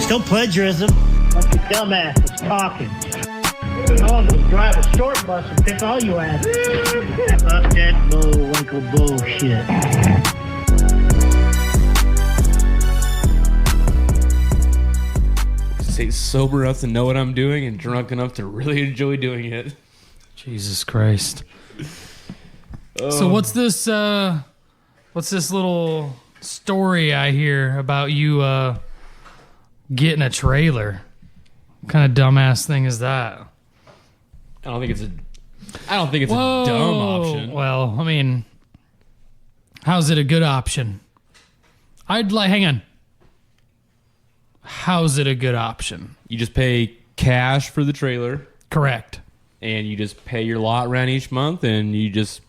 Still plagiarism. Bunch of dumbasses talking. I'll just drive a short bus and pick all you asses. Fuck that bullwinkle bullshit. Stay sober enough to know what I'm doing and drunk enough to really enjoy doing it. Jesus Christ. So what's this little story I hear about you getting a trailer? What kind of dumbass thing is that? I don't think it's a dumb option. Well, I mean, how's it a good option? Hang on. How's it a good option? You just pay cash for the trailer. Correct. And you just pay your lot rent each month and you just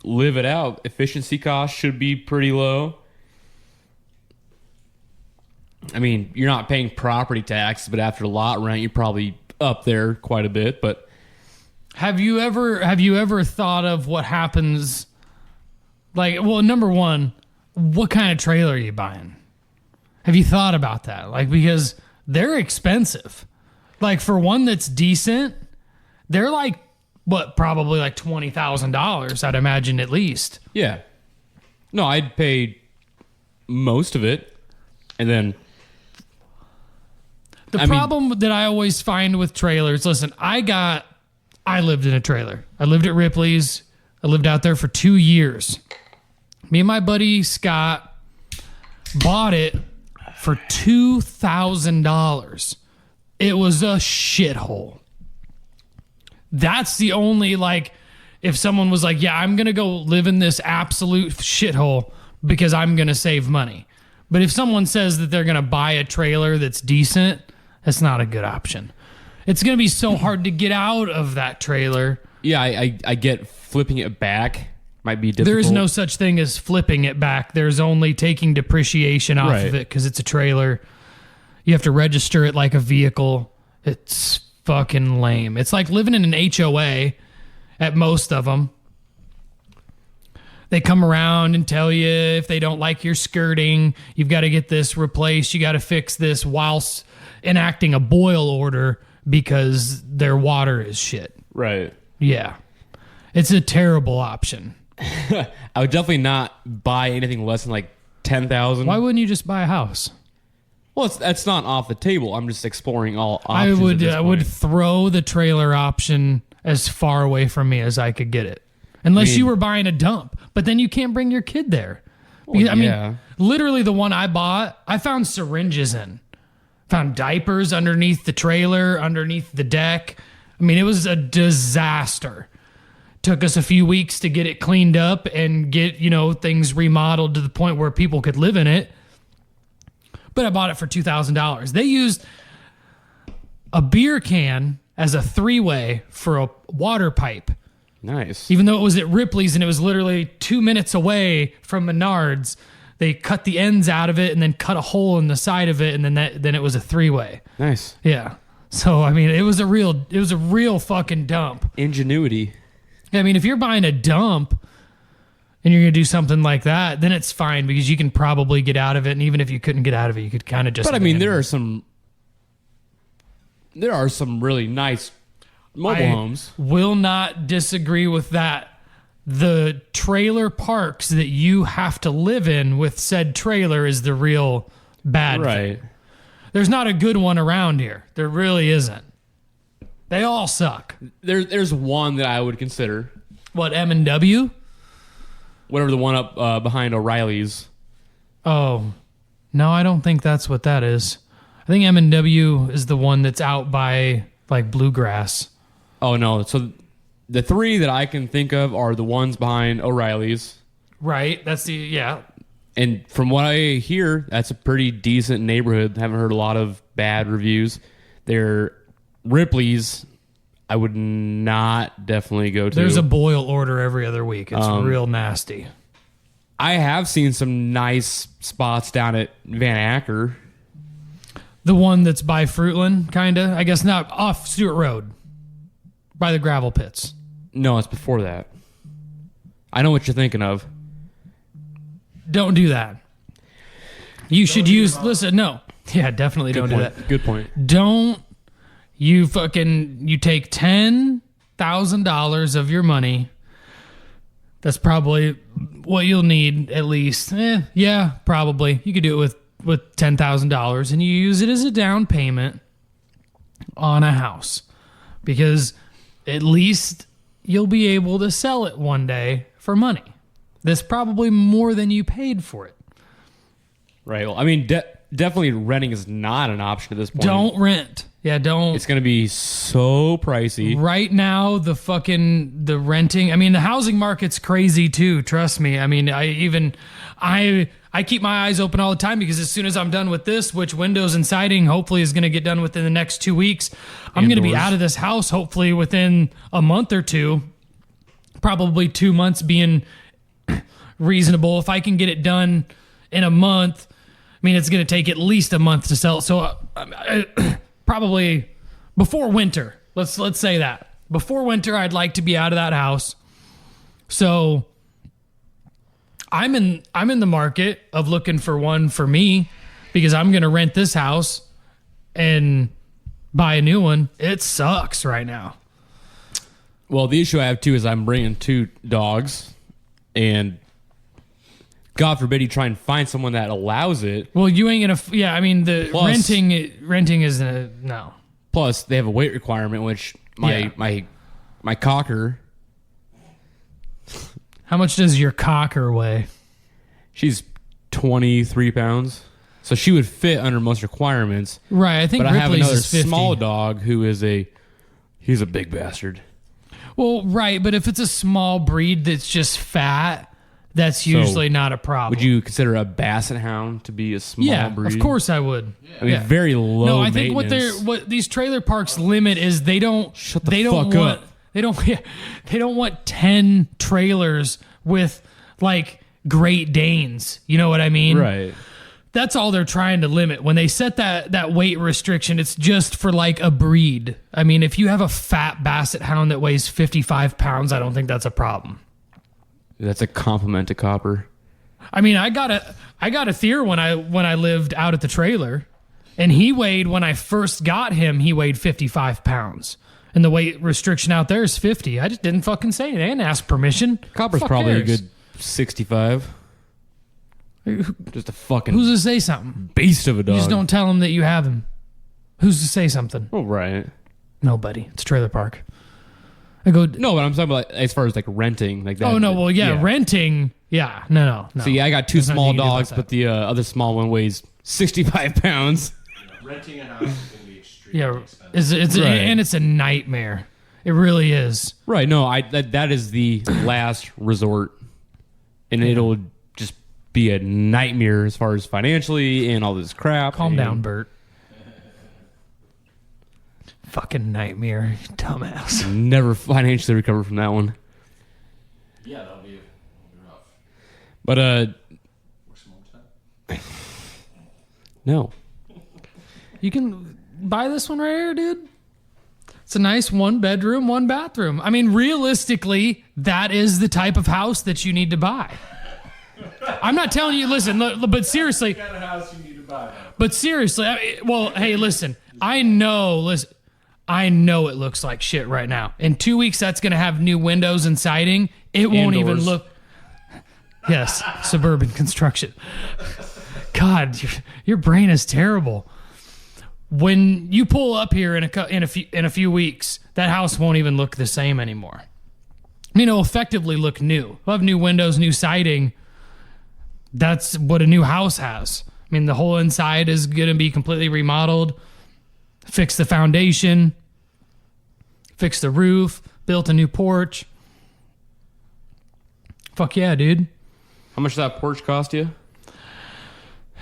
live it out. Efficiency costs should be pretty low. I mean, you're not paying property tax, but after lot rent, you're probably up there quite a bit. But have you ever thought of what happens? Like, well, number one, what kind of trailer are you buying? Have you thought about that? Like, because they're expensive. Like, for one that's decent, they're like, probably like $20,000, I'd imagine at least. Yeah. No, I'd pay most of it. And then the problem that I always find with trailers, listen, I lived in a trailer. I lived at Ripley's. I lived out there for 2 years. Me and my buddy Scott bought it for $2,000. It was a shithole. That's the only, like, if someone was like, yeah, I'm going to go live in this absolute shithole because I'm going to save money. But if someone says that they're going to buy a trailer that's decent, that's not a good option. It's going to be so hard to get out of that trailer. Yeah, I get flipping it back might be difficult. There is no such thing as flipping it back. There's only taking depreciation off of it because it's a trailer. You have to register it like a vehicle. It's fucking lame. It's like living in an HOA at most of them. They come around and tell you if they don't like your skirting, you've got to get this replaced. You got to fix this whilst enacting a boil order because their water is shit. Right. Yeah. It's a terrible option. I would definitely not buy anything less than like $10,000. Why wouldn't you just buy a house? Well, that's not off the table. I'm just exploring all options. I would throw the trailer option as far away from me as I could get it. Unless you were buying a dump. But then you can't bring your kid there. Because, I mean, literally the one I bought, I found syringes in. Found diapers underneath the trailer, underneath the deck. I mean, it was a disaster. Took us a few weeks to get it cleaned up and get, things remodeled to the point where people could live in it. But I bought it for $2,000. They used a beer can as a three-way for a water pipe. Nice. Even though it was at Ripley's and it was literally 2 minutes away from Menards, they cut the ends out of it and then cut a hole in the side of it, and then it was a three-way. Nice. Yeah. So I mean, it was a real fucking dump. Ingenuity. I mean, if you're buying a dump and you're gonna do something like that, then it's fine because you can probably get out of it, and even if you couldn't get out of it, you could kind of just. But I mean, there are some really nice mobile homes. Will not disagree with that. The trailer parks that you have to live in with said trailer is the real bad thing. There's not a good one around here. There really isn't. They all suck. There's one that I would consider. What, M&W? Whatever the one up behind O'Reilly's. Oh, no, I don't think that's what that is. I think M&W is the one that's out by like Bluegrass. Oh, no. So the three that I can think of are the ones behind O'Reilly's. Right. That's yeah. And from what I hear, that's a pretty decent neighborhood. I haven't heard a lot of bad reviews. They're Ripley's. I would not definitely go to. There's a boil order every other week. It's real nasty. I have seen some nice spots down at Van Acker. The one that's by Fruitland, kind of. I guess not off Stewart Road. By the gravel pits. No, it's before that. I know what you're thinking of. Don't do that. You should use... Listen, no. Yeah, definitely don't do that. Good point. Don't you take $10,000 of your money. That's probably what you'll need at least. Yeah, probably. You could do it with $10,000 and you use it as a down payment on a house because at least you'll be able to sell it one day for money. That's probably more than you paid for it. Right. Well, I mean, definitely renting is not an option at this point. Don't rent. Yeah, don't. It's going to be so pricey. Right now, the renting. I mean, the housing market's crazy too. Trust me. I mean, I keep my eyes open all the time because as soon as I'm done with this, which windows and siding hopefully is going to get done within the next 2 weeks, I'm going to be out of this house hopefully within a month or two. Probably 2 months being reasonable. If I can get it done in a month, I mean, it's going to take at least a month to sell. So probably before winter. Let's say that. Before winter, I'd like to be out of that house. So I'm in the market of looking for one for me because I'm going to rent this house and buy a new one. It sucks right now. Well, the issue I have too is I'm bringing 2 dogs, and God forbid you try and find someone that allows it. Well, you ain't gonna. Yeah, I mean the Plus, renting is no. Plus, they have a weight requirement, which my cocker. How much does your cocker weigh? She's 23 pounds, so she would fit under most requirements. Right, I think. But Ripley's I have another is 50. small dog who is he's a big bastard. Well, right, but if it's a small breed that's just fat, that's usually not a problem. Would you consider a basset hound to be a small breed? Of course I would. I mean, very low. No, I think maintenance. what these trailer parks limit is they don't. Shut the they don't fuck want, up. They don't. They don't want 10 trailers with like Great Danes. You know what I mean? Right. That's all they're trying to limit. When they set that weight restriction, it's just for like a breed. I mean, if you have a fat basset hound that weighs 55 pounds, I don't think that's a problem. That's a compliment to Copper. I mean, I got a Thier when I lived out at the trailer, and he weighed, when I first got him, he weighed 55 pounds. And the weight restriction out there is 50. I just didn't fucking say it. I didn't ask permission. Copper's Fuck probably cares? a good 65. Just a fucking Who's to say something? beast of a dog. You just don't tell him that you have him. Who's to say something? Oh, right. Nobody. It's a trailer park. I go. No, but I'm talking about as far as like renting, like that. Oh no, well yeah, renting. Yeah, no. So yeah, I got 2 There's small nothing you can do about dogs, that. but the other small one weighs 65 pounds. Renting a house is going to be extremely expensive. It's Right. and it's a nightmare. It really is. Right. No, that is the last resort, and it'll just be a nightmare as far as financially and all this crap. Calm down, Bert. Fucking nightmare, you dumbass. Never financially recover from that one. Yeah, that'll be rough. But Work some overtime. no. You can buy this one right here, dude. It's a nice 1 bedroom, 1 bathroom. I mean, realistically, that is the type of house that you need to buy. I'm not telling you, listen, but seriously. What kind of house you need to buy? But seriously, hey, listen. I know it looks like shit right now. In 2 weeks, that's going to have new windows and siding. It won't even doors. look. Yes, suburban construction. God, your brain is terrible. When you pull up here in a few weeks, that house won't even look the same anymore. I mean, it'll effectively look new. We'll have new windows, new siding. That's what a new house has. I mean, the whole inside is going to be completely remodeled. Fix the foundation. Fix the roof. Built a new porch. Fuck yeah, dude. How much did that porch cost you?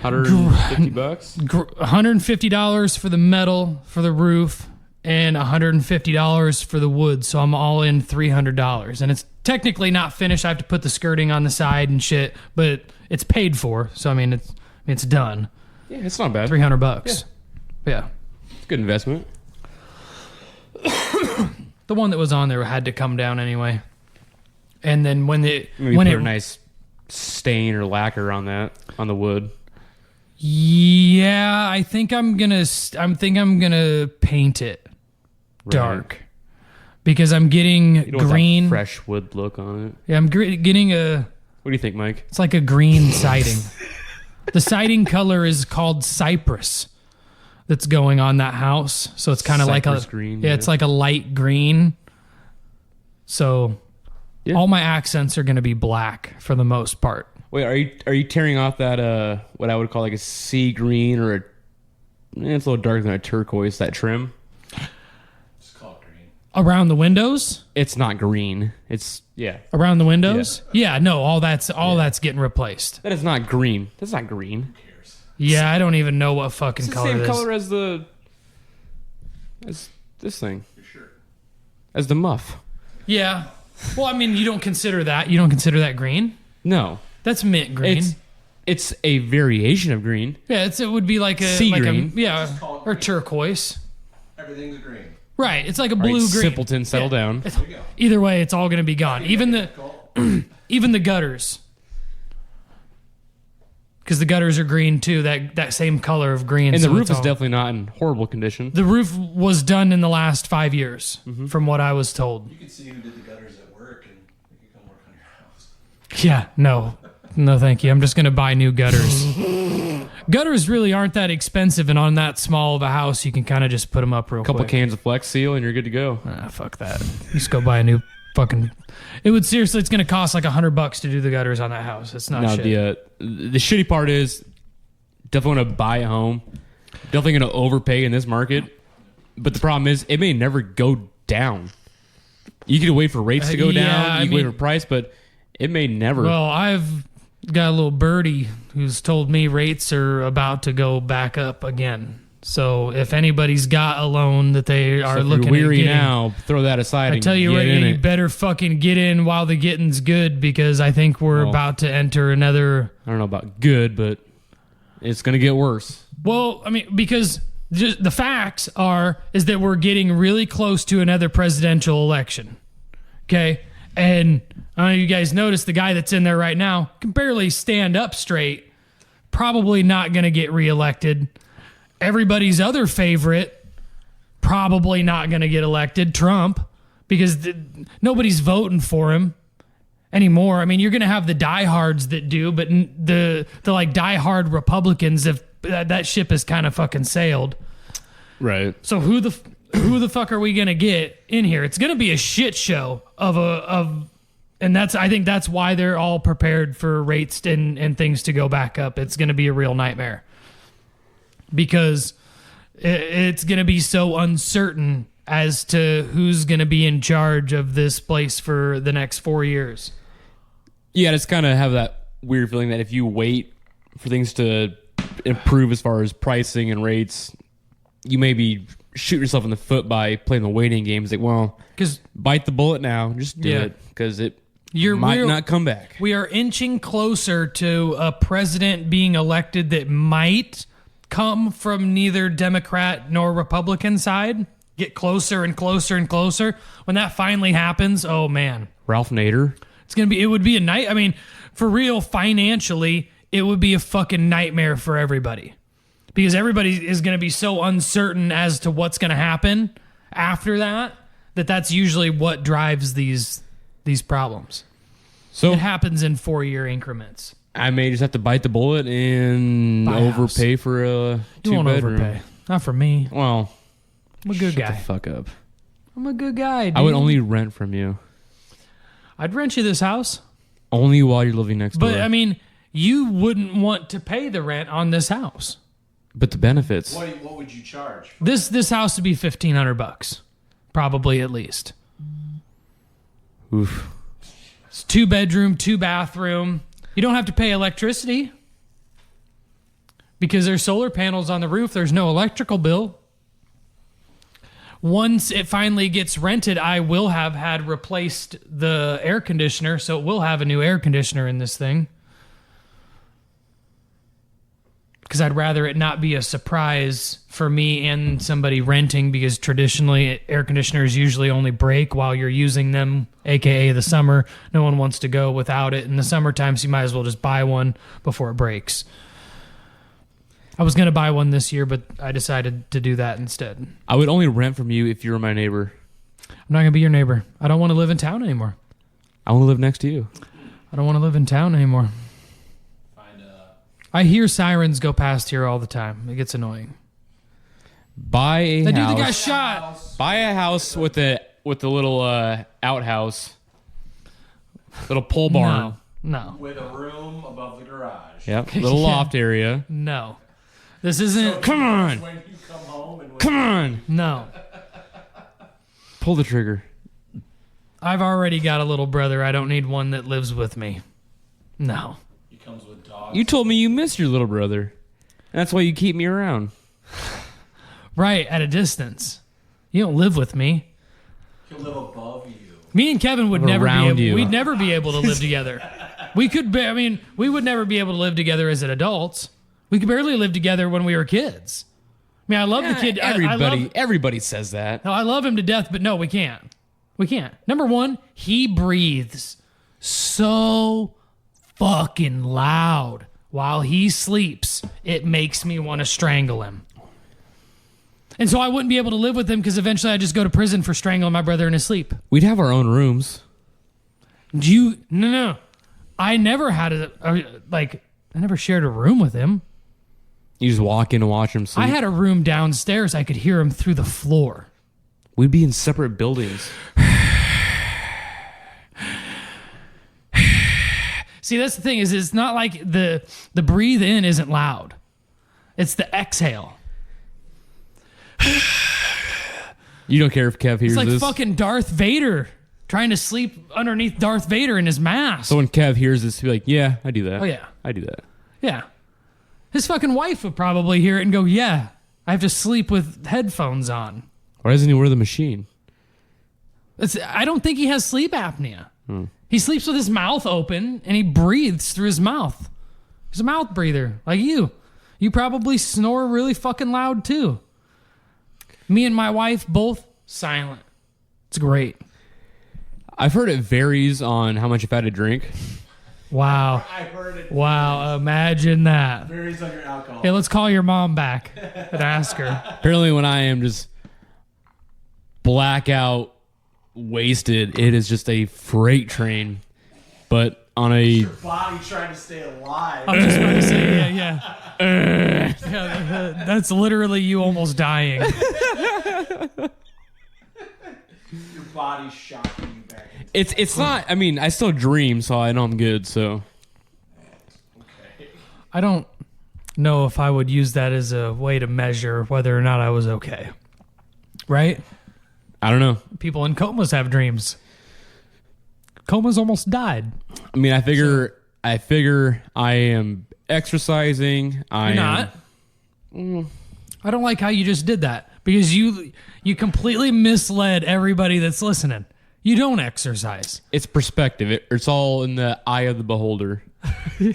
$150? $150 for the metal for the roof and $150 for the wood. So I'm all in $300. And it's technically not finished. I have to put the skirting on the side and shit, but it's paid for. So I mean, it's done. Yeah, it's not bad. $300. Yeah. It's a good investment. The one that was on there had to come down anyway. And then when Maybe put a nice stain or lacquer on the wood. Yeah, I think I'm gonna paint it dark because I'm getting You don't want green. that fresh wood look on it. Yeah, I'm getting a. What do you think, Mike? It's like a green siding. The siding color is called cypress. That's going on that house, so it's kind of like a Cypress green. Yeah, it's like a light green. So, Yeah. all my accents are going to be black for the most part. Wait, are you tearing off that what I would call like a sea green or it's a little darker than a turquoise, that trim? It's called green. Around the windows? It's not green. It's Around the windows? Yeah, no, all that's getting replaced. That is not green. That's not green. Yeah, I don't even know what fucking It's the color same it is. color as this thing. For sure. As the muff. Yeah. Well, I mean, you don't consider that. You don't consider that green? No. That's mint green. It's a variation of green. Yeah, it would be like a Sea green. Or turquoise. Everything's green. Right, it's like a All right, blue green. simpleton, settle down. There you go. Either way, it's all going to be gone. Even the gutters. Because the gutters are green too, that same color of green. And so the roof it's is all- definitely not in horrible condition. The roof was done in the last 5 years, from what I was told. You can see who did the gutters at work and they could come work on your house. Yeah, no, thank you. I'm just going to buy new gutters. Gutters really aren't that expensive, and on that small of a house, you can kind of just put them up real Couple quick. cans of Flex Seal and you're good to go. Fuck that. Just go buy a new fucking. It would seriously. It's going to cost like $100 to do the gutters on that house. It's not Now shit. the shitty part is definitely want to buy a home. Definitely going to overpay in this market. But the problem is it may never go down. You can wait for rates to go Yeah, down. I You can wait mean- for price, but it may never. Well, I've got a little birdie who's told me rates are about to go back up again. So if anybody's got a loan that they are So if looking you're weary at getting, now, throw that aside. I and tell you get right in now, it. you better fucking get in while the getting's good, because I think we're Well. about to enter another. I don't know about good, but it's going to get worse. Well, I mean, because just the facts is that we're getting really close to another presidential election. Okay, and I don't know if you guys noticed the guy that's in there right now can barely stand up straight. Probably not going to get reelected. Everybody's other favorite, probably not going to get elected, Trump, because nobody's voting for him anymore. I mean, you're going to have the diehards that do, but the like diehard Republicans, if that ship has kind of fucking sailed. Right. So who the fuck are we going to get in here? It's going to be a shit show and I think that's why they're all prepared for rates and things to go back up. It's going to be a real nightmare. Because it's going to be so uncertain as to who's going to be in charge of this place for the next 4 years. Yeah, just kind of have that weird feeling that if you wait for things to improve as far as pricing and rates, you may be shooting yourself in the foot by playing the waiting game. It's like, well, Because bite the bullet now. Just do it, because it might not come back. we are inching closer to a president being elected that might come from neither Democrat nor Republican side. Get closer and closer and closer. When that finally happens, oh man. Ralph Nader. It would be a night. I mean, for real, financially, it would be a fucking nightmare for everybody, because everybody is going to be so uncertain as to what's going to happen after that's usually what drives these problems. So It happens in 4-year increments. I may just have to bite the bullet and Buy a house. overpay for a You won't two-bedroom. overpay. Not for me. Well, I'm a good shut guy. the fuck up. I'm a good guy, dude. I would only rent from you. I'd rent you this house. Only while you're living next door. But, I mean, you wouldn't want to pay the rent on this house. But the benefits. What would you charge? This house would be $1,500, probably at least. Oof. It's 2-bedroom, 2-bathroom. You don't have to pay electricity because there's solar panels on the roof. There's no electrical bill. Once it finally gets rented, I will have had replaced the air conditioner, so it will have a new air conditioner in this thing. Because I'd rather it not be a surprise for me and somebody renting, because traditionally air conditioners usually only break while you're using them, aka the summer. No one wants to go without it in the summertime, so you might as well just buy one before it breaks. I was going to buy one this year, but I decided to do that instead. I would only rent from you if you were my neighbor. I'm not going to be your neighbor. I don't want to live in town anymore. I want to live next to you. I don't want to live in town anymore. I hear sirens go past here all the time. It gets annoying. Buy a That house. dude that got shot. Buy a house with the little outhouse, little pole barn. No. With a room above the garage. Yep, little loft area. No. This isn't. Come on, When you come home and when come on, No. pull the trigger. I've already got a little brother. I don't need one that lives with me. No. he comes with dogs. You told me you missed your little brother, and that's why you keep me around. Right, at a distance. You don't live with me. He'll live above you. Me and Kevin would never be around able. you. We'd never be able to live together. We would never be able to live together as adults. We could barely live together when we were kids. I mean, I love the kid. Everybody says that. No, I love him to death, but no, we can't. We can't. Number one, he breathes so fucking loud while he sleeps. It makes me want to strangle him. And so I wouldn't be able to live with him because eventually I'd just go to prison for strangling my brother in his sleep. We'd have our own rooms. No. I never had I never shared a room with him. You just walk in and watch him sleep. I had a room downstairs. I could hear him through the floor. We'd be in separate buildings. See, that's the thing is it's not like the breathe in isn't loud. It's the exhale. You don't care if Kev hears It's like this. fucking Darth Vader trying to sleep underneath Darth Vader in his mask. So when Kev hears this, he'll be like, yeah, I do that. Oh, yeah. I do that. Yeah. His fucking wife would probably hear it and go, yeah, I have to sleep with headphones on. Why doesn't he wear the machine? I don't think he has sleep apnea. He sleeps with his mouth open and he breathes through his mouth. He's a mouth breather like you. You probably snore really fucking loud too. Me and my wife both silent. It's great. I've heard it varies on how much you've had to drink. Wow. I heard it. Wow. Imagine that. Varies on your alcohol. Hey, let's call your mom back and ask her. Apparently when I am just blackout wasted, it is just a freight train. But on a... Body trying to stay alive. I'm just going to say, yeah. Yeah, that's literally you almost dying. Your body's shocking you back. It's not... I mean, I still dream, so I know I'm good, so... Okay. I don't know if I would use that as a way to measure whether or not I was okay. Right? I don't know. People in comas have dreams. Comas almost died. I mean, I figure I am exercising. You're not. I don't like how you just did that because you completely misled everybody that's listening. You don't exercise. It's perspective. It's all in the eye of the beholder. Which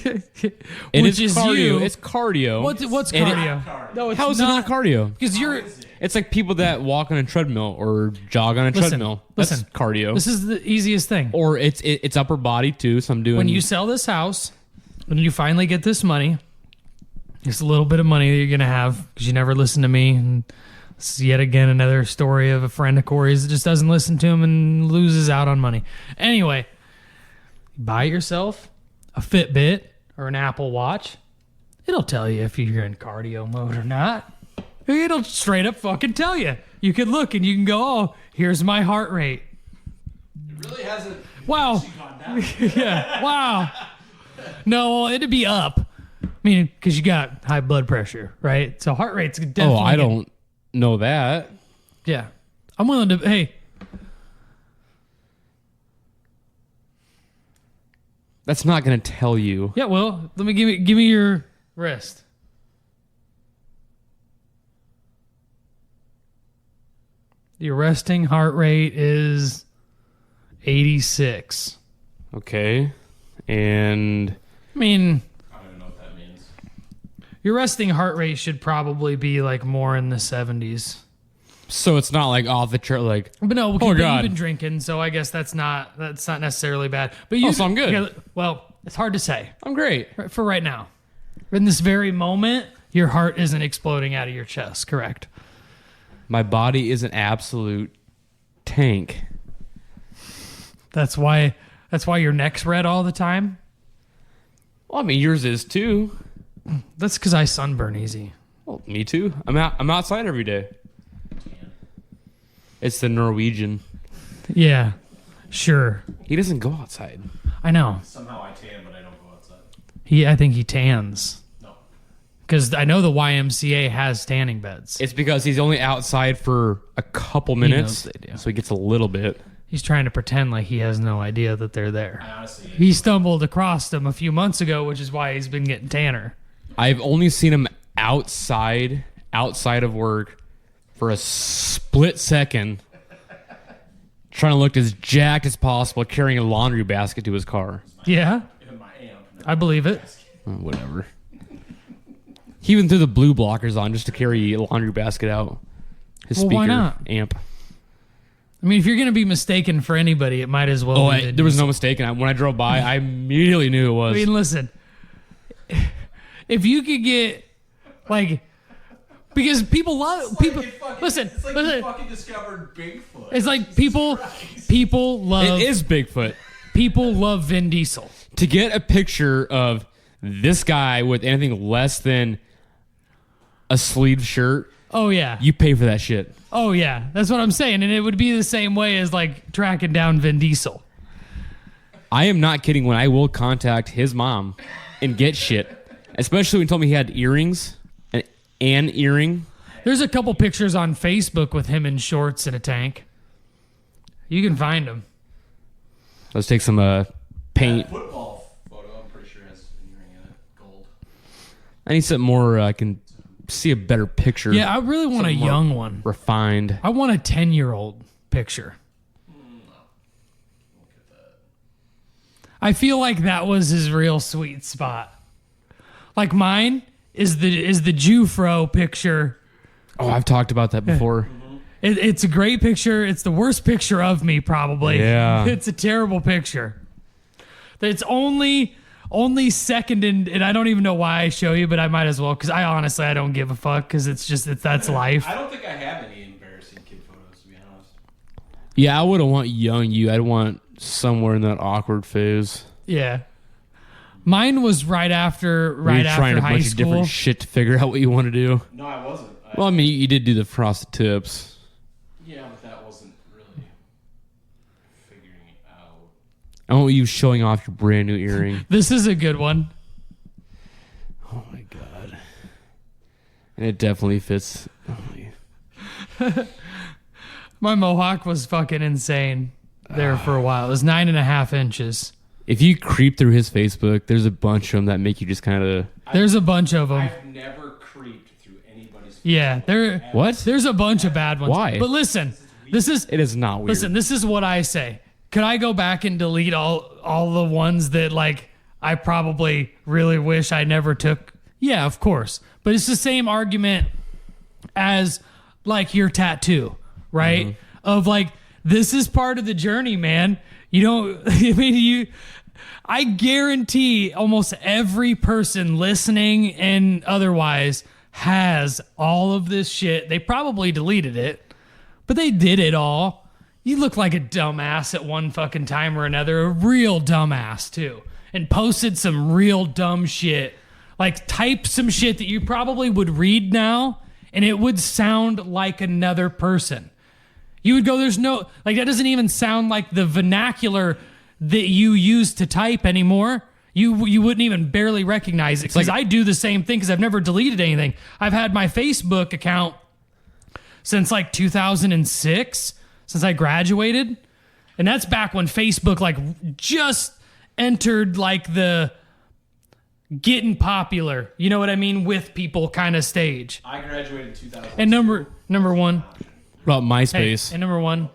is cardio. you. It's cardio. What's And cardio? No, it's How is it not cardio? because you're. It's like people that walk on a treadmill or jog on a treadmill. That's Listen. cardio. This is the easiest thing. Or it's upper body too. So I'm doing. When you sell this house, when you finally get this money, it's a little bit of money that you're gonna have because you never listen to me. And this is yet again another story of a friend of Corey's that just doesn't listen to him and loses out on money. Anyway, buy yourself a Fitbit or an Apple Watch. It'll tell you if you're in cardio mode or not. It'll straight up fucking tell you. You can look and you can go, oh, here's my heart rate. It really hasn't Wow. gone down. Yeah. Wow. No, it'd be up. I mean, because you got high blood pressure, right? So heart rate's definitely. Oh, I don't know that. Yeah. I'm willing to. Hey, That's not going to tell you. yeah. Well, let me give me your wrist. Your resting heart rate is 86. Okay. And I mean, I don't even know what that means. your resting heart rate should probably be like more in the 70s. so it's not like off the chart. Like, But no, Oh, you've God. been drinking, so I guess that's not necessarily bad. But you, so I'm good. yeah, well, it's hard to say I'm great. for right now. In this very moment, Your heart isn't exploding out of your chest, correct? My body is an absolute tank. That's why your neck's red all the time? Well, I mean, yours is too. That's because I sunburn easy. Well, me too. I'm outside every day. It's the Norwegian. Yeah, sure. He doesn't go outside. I know. Somehow I tan, but I don't go outside. I think he tans. No. Because I know the YMCA has tanning beds. It's because he's only outside for a couple minutes, knows they do. so he gets a little bit. He's trying to pretend like he has no idea that they're there. I honestly... He stumbled across them a few months ago, which is why he's been getting tanner. I've only seen him outside of work for a split second, trying to look as jacked as possible, carrying a laundry basket to his car. Yeah, In my amp. I believe it. Whatever. He even threw the blue blockers on just to carry a laundry basket out. His Well, speaker why not? amp. I mean, if you're going to be mistaken for anybody, it might as well be Vin There was no Diesel. mistake. And when I drove by, I immediately knew it was. I mean, listen. If you could get, like... Because people love... people. Listen. It's like you fucking discovered Bigfoot. It's like people love... It is Bigfoot. People love Vin Diesel. To get a picture of this guy with anything less than a sleeved shirt, Oh, yeah. you pay for that shit. Oh, yeah. That's what I'm saying. And it would be the same way as, like, tracking down Vin Diesel. I am not kidding when I will contact his mom and get shit. Especially when he told me he had earrings, an earring. There's a couple pictures on Facebook with him in shorts and a tank. You can find them. Let's take some paint. That football photo, I'm pretty sure has an earring in it. Gold. I need something more I can see a better picture. Yeah, I really want a Something more young one. refined. I want a 10-year-old picture. I feel like that was his real sweet spot. Like mine is the Jufro picture. Oh, I've talked about that before. It's a great picture. It's the worst picture of me, probably. Yeah. It's a terrible picture. It's only second and I don't even know why I show you, but I might as well because I don't give a fuck because that's life. I don't think I have any embarrassing kid photos, to be honest. Yeah, I wouldn't want young you. I'd want somewhere in that awkward phase. Yeah. Mine was right after Where you're trying a high bunch of school. different shit to figure out what you want to do. No, I wasn't. Well, I mean, you did do the frosted tips. Yeah, but that wasn't really figuring it out. I want you showing off your brand new earring. This is a good one. Oh my god. And it definitely fits. My mohawk was fucking insane there for a while. It was 9.5 inches. If you creep through his Facebook, there's a bunch of them that make you just kind of. There's a bunch of them. I've never creeped through anybody's Yeah, What? there's a bunch of bad ones. Why? But listen, this is It is not weird. listen, this is what I say. Could I go back and delete all the ones that like I probably really wish I never took? Yeah, of course. But it's the same argument as like your tattoo, right? Of like this is part of the journey, man. You don't I mean I guarantee almost every person listening and otherwise has all of this shit. They probably deleted it, but they did it all. You look like a dumbass at one fucking time or another, a real dumbass too, and posted some real dumb shit. Like type some shit that you probably would read now and it would sound like another person. You would go, there's no, like that doesn't even sound like the vernacular that you use to type anymore. You wouldn't even barely recognize it because I do the same thing because I've never deleted anything. I've had my Facebook account since like 2006, since I graduated. And that's back when Facebook like just entered like the getting popular, you know what I mean, with people kind of stage. I graduated in 2000. And number one, About MySpace. and number one,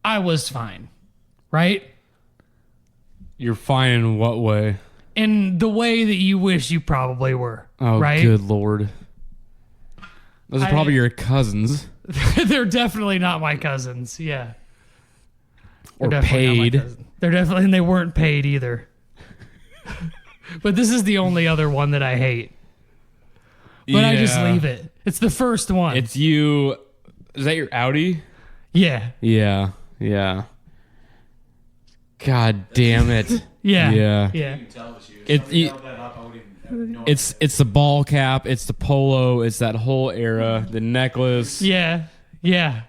I was fine, right? You're fine in what way? In the way that you wish you probably were, Oh, right? good lord. Those are probably your cousins. They're definitely not my cousins. Yeah. Or They're definitely not my paid. cousins. They're definitely, and they weren't paid either. But this is the only other one that I hate. but I just leave it. It's the first one. It's you. Is that your Audi? Yeah. Yeah. Yeah. God damn it. Yeah. Yeah. Yeah. You can tell it's you. If somebody held that up, I wouldn't even know It's the ball cap. It's the polo. It's that whole era. The necklace. Yeah. Yeah.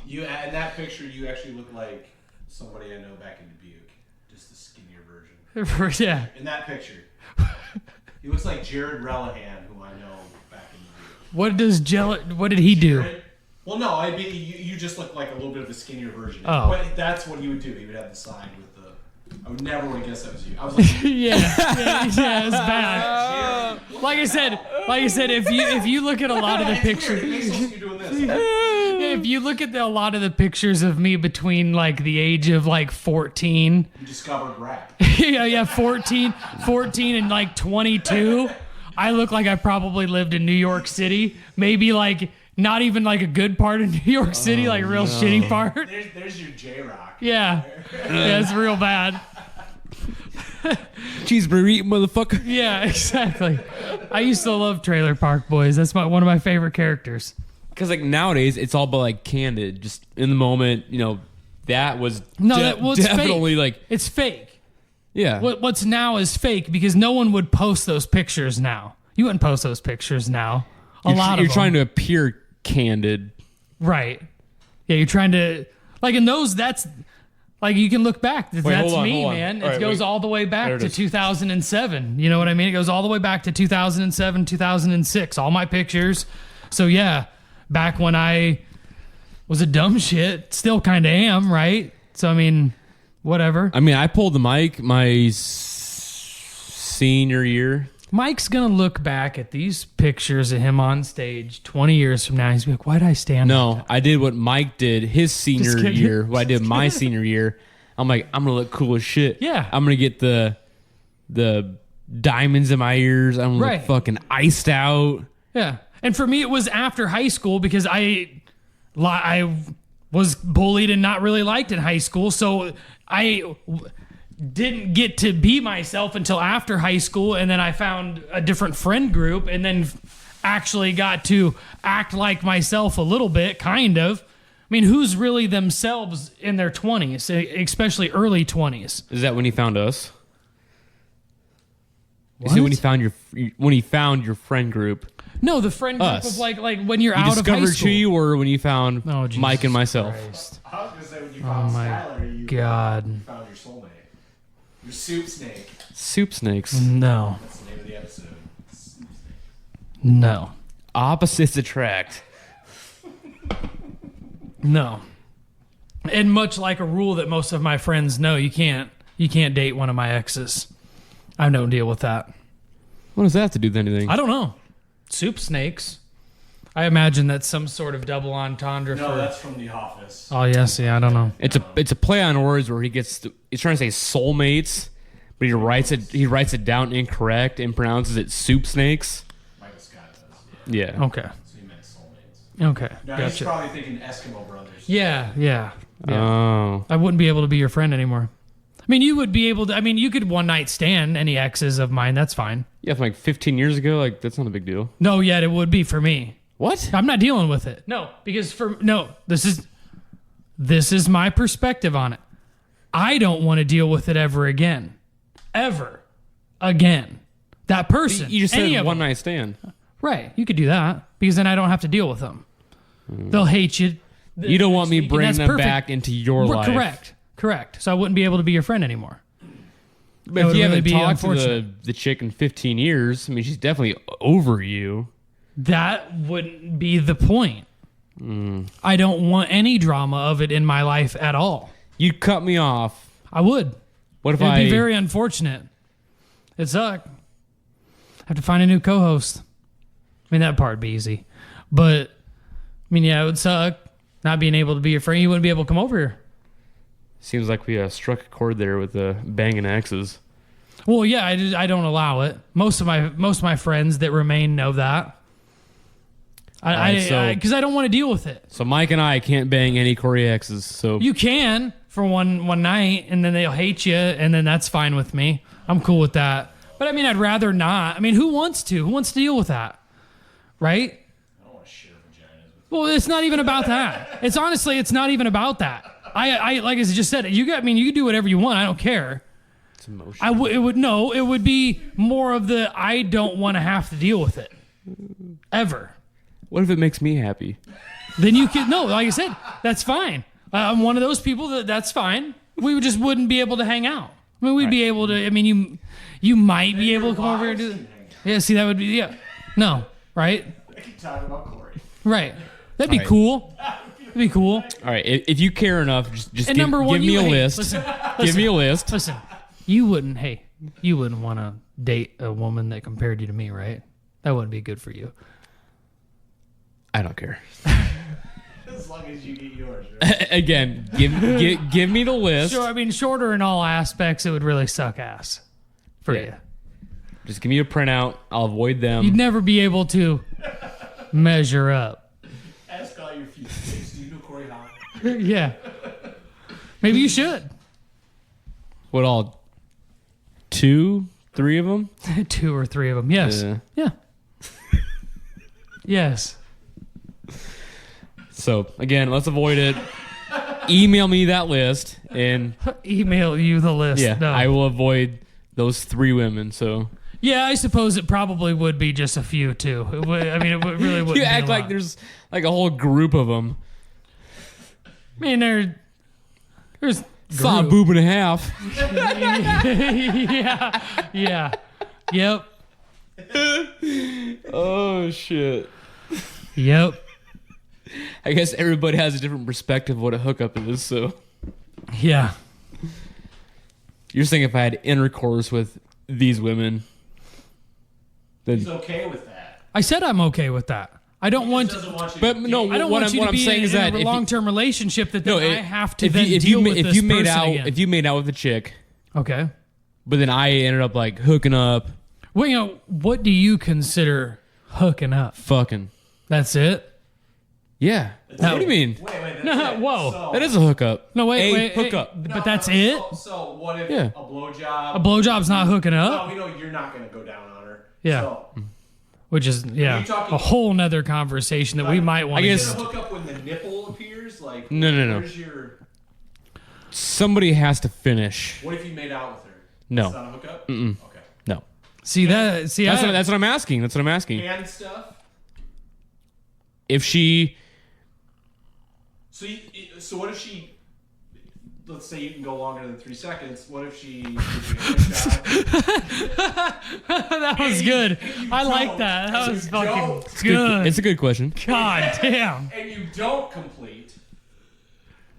You in that picture, you actually look like somebody I know back in Dubuque, just the skinnier version. Yeah. In that picture, he looks like Jared Relihan, who I know back in Dubuque. What did he do? Jared? Well, no, you just look like a little bit of a skinnier version. Oh. But that's what he would do. He would have the sign with the. I would never would have guessed that was you. I was like, yeah, it's bad. Like I said, if you look at a lot of the It's pictures, weird. It makes sense you doing this. if you look at a lot of the pictures of me between like the age of like 14, You discovered rap. yeah, 14 and like 22, I look like I probably lived in New York City. Maybe like not even like a good part of New York City, like a real shitty part. There's your J-Rock. Yeah, it's real bad. Cheeseburger eating motherfucker. Yeah, exactly. I used to love Trailer Park Boys. That's one of my favorite characters. Because like nowadays, it's all about like candid, just in the moment. You know, that was It's definitely fake. like It's fake. yeah. What's now is fake because no one would post those pictures now. You wouldn't post those pictures now. You're trying to appear candid. Right. Yeah, you're trying to like in those. That's like you can look back. That's hold me, on. man. All It right, goes all the way back to 2007. You know what I mean? It goes all the way back to 2007, 2006. All my pictures. So yeah, back when I was a dumb shit, still kind of am, right? So I mean, whatever. I mean, I pulled the mic my senior year. Mike's gonna look back at these pictures of him on stage 20 years from now. He's gonna be like, "Why did I stand?" No, I did what Mike did his senior kidding. year. What I did my senior year. I'm like, I'm gonna look cool as shit. Yeah. I'm gonna get the diamonds in my ears. I'm gonna Right. look fucking iced out. Yeah. And for me, it was after high school because I was bullied and not really liked in high school. So I didn't get to be myself until after high school. And then I found a different friend group and then actually got to act like myself a little bit, kind of. I mean, who's really themselves in their 20s, especially early 20s? Is that when he found us? You see, when he found your friend group. No, the friend group Us. of like when you're He out of high discovered school. you, or when you found Oh, Jesus Mike and myself. Christ. I was gonna say when you found my Skylar, you God. found your soulmate. Your soup snake. Soup snakes. No. That's the name of the episode. Soup snake. No. Opposites attract. No. And much like a rule that most of my friends know, you can't date one of my exes. I don't deal with that. What does that have to do with anything? I don't know. Soup snakes. I imagine that's some sort of double entendre No, for. that's from The Office. Oh yes, yeah, I don't know. It's a play on words where he's trying to say soulmates, but he writes it down incorrect and pronounces it soup snakes. Michael Scott does. Yeah. Okay. So he meant soulmates. Okay. No, he's Gotcha. probably thinking Eskimo Brothers. Yeah. Oh. I wouldn't be able to be your friend anymore. I mean, you would be able to. I mean, you could one night stand any exes of mine. That's fine. Yeah, from like 15 years ago, like that's not a big deal. No, yet it would be for me. What? I'm not dealing with it. No, because this is my perspective on it. I don't want to deal with it ever again. Ever again. That person. You just any said of one them. night stand. Right. You could do that because then I don't have to deal with them. They'll hate you. You don't want me And bringing that's them perfect. back into your life. Correct. So I wouldn't be able to be your friend anymore. But That if would you really haven't be talked to unfortunate. the chick in 15 years, I mean, she's definitely over you. That wouldn't be the point. I don't want any drama of it in my life at all. You'd cut me off. I would. What if It'd be very unfortunate. It'd suck. Have to find a new co-host. I mean, that part would be easy. But, I mean, yeah, it would suck not being able to be your friend. You wouldn't be able to come over here. Seems like we struck a chord there with the banging exes. Well, yeah, I don't allow it. Most of my friends that remain know that. Because I don't want to deal with it. So Mike and I can't bang any Corey exes. So You can for one night, and then they'll hate you, and then that's fine with me. I'm cool with that. But I mean, I'd rather not. I mean, who wants to? Who wants to deal with that? right? I don't want to share vaginas with Well, it's not even about that. It's honestly, it's not even about that. I like I just said, you can do whatever you want. I don't care. It's emotional. It would be more of the I don't want to have to deal with it ever. What if it makes me happy? Then you can like I said, that's fine. I'm one of those people that's fine. We just wouldn't be able to hang out. I mean, we'd be able to. I mean, you might be able to come over here and do that. Yeah, see, that would be no, right? I keep talking about Corey. Right. That'd be cool. That'd be cool. All right, if you care enough, just And give, number one, give me a hey, list. Listen, Give me a list. Listen, you wouldn't want to date a woman that compared you to me, right? That wouldn't be good for you. I don't care. As long as you get yours, right? Again, give me the list. Sure, I mean, shorter in all aspects, it would really suck ass for you. Just give me a printout. I'll avoid them. You'd never be able to measure up. Ask all your future dates. Do you know Corey Hall? Yeah. Maybe you should. What, all 2, 3 of them? 2 or 3 of them. Yes. Yeah. Yes. So, again, let's avoid it. Email me that list, and Email you the list. yeah, No. I will avoid those 3 women. So Yeah, I suppose it probably would be just a few too. It would, I mean, it really wouldn't. you be act a like lot. there's like a whole group of them. I mean, there's Saw a group. boob and a half. yeah. Yep. Oh shit! Yep. I guess everybody has a different perspective of what a hookup is. So Yeah. you're saying if I had intercourse with these women, He's then okay with that. I said I'm okay with that. I don't want. He doesn't want you but to no, I don't what want you I'm to be saying in, is that in a if you- long-term relationship that then no, I have to if then you, if deal you, with if this you made person out again. if you made out with a chick, Okay. but then I ended up like hooking up, Well, you know, what do you consider hooking up? fucking. That's it? Yeah. What do you mean? Wait, that's No, it. whoa. So, That is a hookup. No, wait, A wait. hookup. But that's it? So what if Yeah. a blowjob? A blowjob's not hooking No, up? we know you're not going to go down on her. Yeah. So, Which is, Are you talking- a whole nother conversation that we might want to I get guess- is it a hookup when the nipple appears? Like No. Where's your? Somebody has to finish. What if you made out with her? No. It's not a hookup. Okay. No. That's That's what I'm asking. That's what I'm asking. And stuff. If she, So what if she? Let's say you can go longer than 3 seconds. What if she? gives you a shot? that was good. I like don't. that. That was You fucking don't. good. it's a good question. God damn. And you don't complete.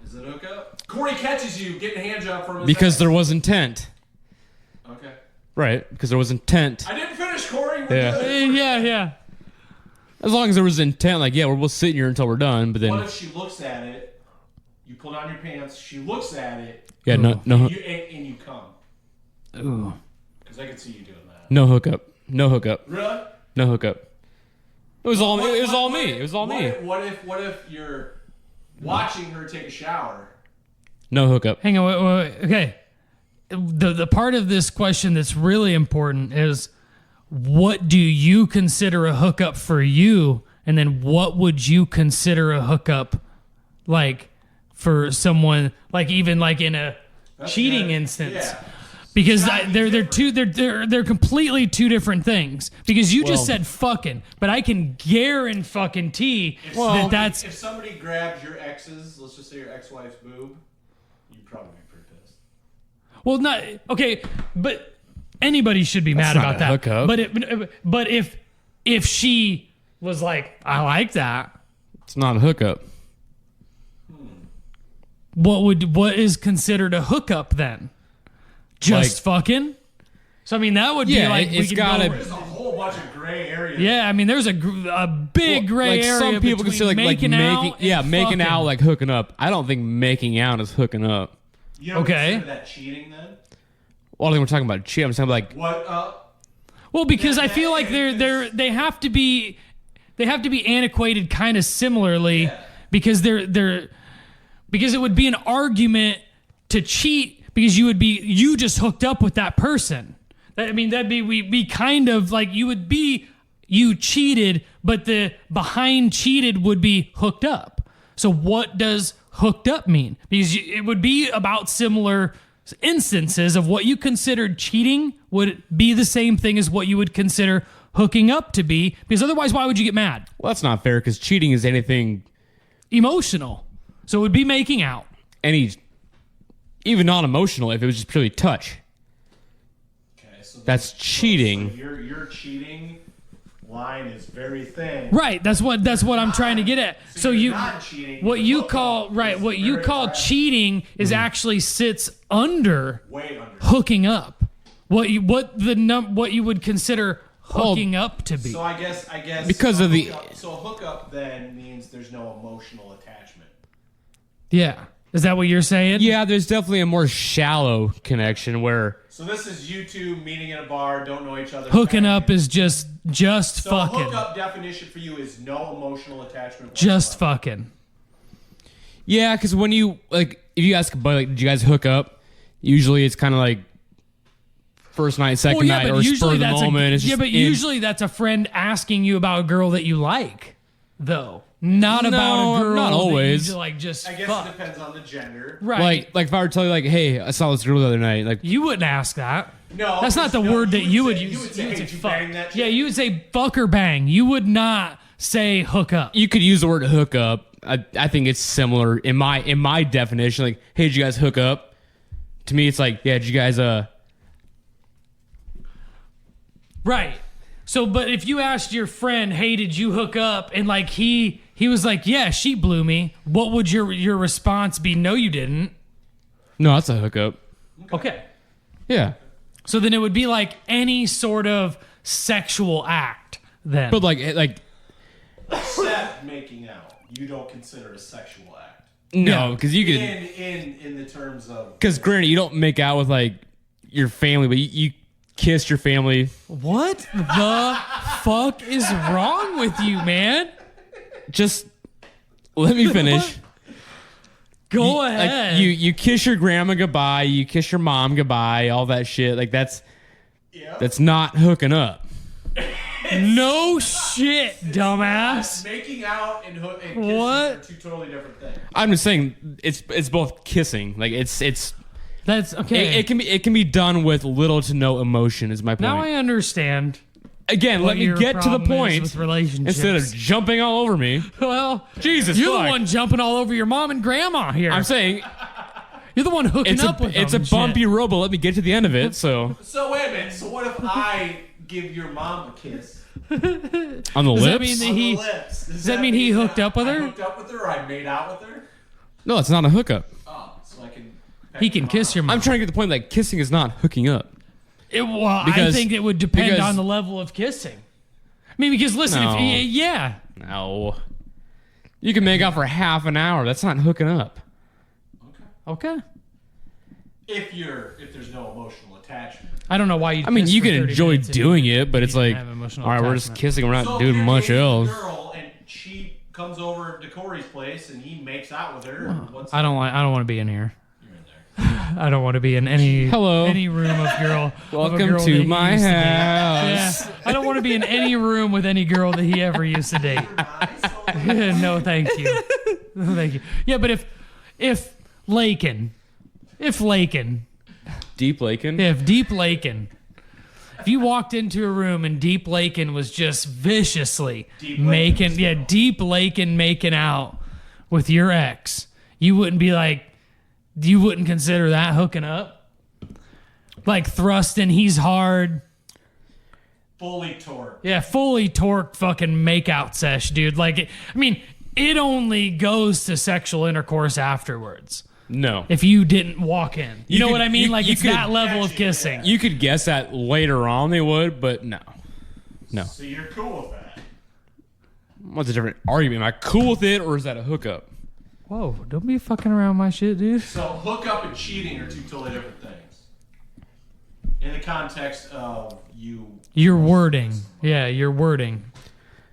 Is it hookup? Corey catches you getting a hand job from his Because ex. there was intent. Okay. Right. Because there was intent. I didn't finish, Corey. We're Yeah. good. Yeah. As long as there was intent, like, yeah, we're both sitting here until we're done. But What then, if she looks at it? You pull down your pants. She looks at it. yeah, no, And you come. Ooh. Because I could see you doing that. no hookup. No hookup. Really? No hookup. It was all. What- It was what- all what me. if- It was all what me. if- What if you're watching her take a shower? No hookup. Hang on. Wait. Okay. The part of this question that's really important is what do you consider a hookup for you? And then what would you consider a hookup like for someone like even like in a cheating good. instance? Yeah. Because It's gotta be they're completely two different things. Because you just Well- said fucking, but I can guarantee that's If somebody grabs your ex's, let's just say your ex-wife's boob, you'd probably be pretty pissed. well not okay, but anybody should be mad not about a that. hookup. But if she was like, I like that, It's not a hookup. what is considered a hookup then? Just fucking? So I mean that would be Yeah, like it's we could gotta- go, There's a whole bunch of gray areas. yeah, I mean there's a big gray like area. some people between consider like making making out yeah and making fucking. out like hooking up. I don't think making out is hooking up. You don't Okay. consider that cheating then? Well, I think we're talking about cheating. I'm talking about like What? Well, because I feel like they have to be antiquated kind of similarly because because it would be an argument to cheat because you just hooked up with that person. I mean that'd be we kind of like you cheated, but the behind cheated would be hooked up. So what does hooked up mean? Because it would be about similar instances of what you considered cheating would be the same thing as what you would consider hooking up to be, because otherwise why would you get mad? Well, that's not fair because cheating is anything Emotional. So it would be making out. Even non-emotional if it was just purely touch. Okay, so That's cheating. So your cheating line is very thin. Right, that's what I'm trying to get at. So you're you not cheating, what the you hookup call is what you very call aggressive. cheating is actually sits under Way under. hooking up. What you would consider hooking up to be. So I guess Because of the- hookup then means there's no emotional attachment. Yeah. Is that what you're saying? Yeah, there's definitely a more shallow connection where So this is you two meeting in a bar, don't know each other. Hooking banging. up is just So fucking. hookup definition for you is no emotional attachment. Just whatsoever. fucking. yeah, because when you if you ask a buddy, did you guys hook up? Usually it's kind of like first night, second night, or spur of the moment. It's just usually that's a friend asking you about a girl that you like, though. Not about a girl. not always. That you just I guess fuck. it depends on the gender. Right. like if I were to tell you like, hey, I saw this girl the other night, like You wouldn't ask that. No, That's not the no, word that you would say- use. You would say, hey, did you fuck. bang that chick? Yeah, you would say fuck or bang. You would not say hook up. you could use the word hook up. I think it's similar in my definition. Like, hey, did you guys hook up? To me, it's like, yeah, did you guys Right. So, but if you asked your friend, hey, did you hook up? And like he was like, yeah, she blew me. What would your response be? No, you didn't. No, that's a hookup. Okay. Yeah, So then it would be like any sort of sexual act then. but like Except making out, you don't consider it a sexual act. no, because you could. In the terms of Because granted, you don't make out with like your family, but you kiss your family. What the fuck is wrong with you, man? Just let me finish. Go Like, ahead. you kiss your grandma goodbye, you kiss your mom goodbye, all that shit. Like that's not hooking up. no shit, dumbass. making out and kissing What? are two totally different things. I'm just saying it's both kissing. Like it's That's okay. it can be done with little to no emotion. Is my point. Now I understand. Again, what let me your get to the problem is point with relationships. instead of jumping all over me. Well, Jesus, you're fuck. the one jumping all over your mom and grandma here. I'm saying You're the one hooking it's up with them a and bumpy shit. road, but let me get to the end of it. So So wait a minute. So what if I give your mom a kiss on the Does that lips. mean that on he? the lips? Does that mean he hooked up with I her? hooked up with her. Or I made out with her. No, it's not a hookup. Oh, so I can. He can kiss your mom. I'm trying to get the point that kissing is not hooking up. Well, I Because- think it would depend because- on the level of kissing. I mean, because listen, No. yeah, No, you can make out for half an hour. That's not hooking up. okay. If there's no emotional attachment. I don't know why you. I mean, you can enjoy doing it, but it's you like, have emotional all right, we're just attachment. kissing. We're not So if doing you're much dating a else. Girl and she comes over to Corey's place and he makes out with her. What's I don't want to be in here. you're in there? I don't want to be in any Hello. any room of girl. of a Welcome girl to that he my used to date. house. Yeah, I don't want to be in any room with any girl that he ever used to date. No, thank you. No, thank you. Yeah, but if Lakin, Deep Lakin. if Deep Lakin, if you walked into a room and Deep Lakin was just viciously Deep making, Lakin Deep Lakin making out with your ex, you wouldn't be like, you wouldn't consider that hooking up? Like thrusting, he's hard. Fully torqued. Yeah, fully torqued fucking makeout sesh, dude. Like, it only goes to sexual intercourse afterwards. No. If you didn't walk in. You know could- what I mean? you- Like, you it's could- that level of Actually, kissing. You could guess that later on they would, but no. No. So you're cool with that. What's the different argument? Am I cool with it or is that a hookup? Whoa, don't be fucking around my shit, dude. So hookup and cheating are two totally different things. In the context of you. Your wording. Yeah, your wording.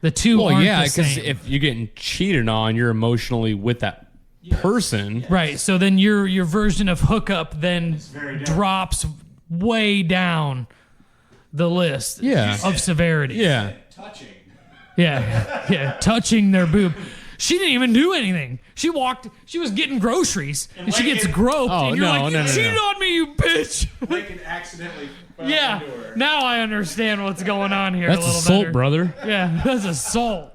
The two Well, aren't yeah, the because same. if you're getting cheated on, you're emotionally with that person. Right, so then your version of hookup then very different. drops way down the list Yeah. of severity. Yeah. Touching. Yeah, touching their boob. She didn't even do anything. She was getting groceries, and she gets groped, and you're like, you cheated on me, you bitch. Lincoln accidentally fell Yeah, into her. now I understand what's going on here That's a little assault, better. brother. Yeah, that's assault.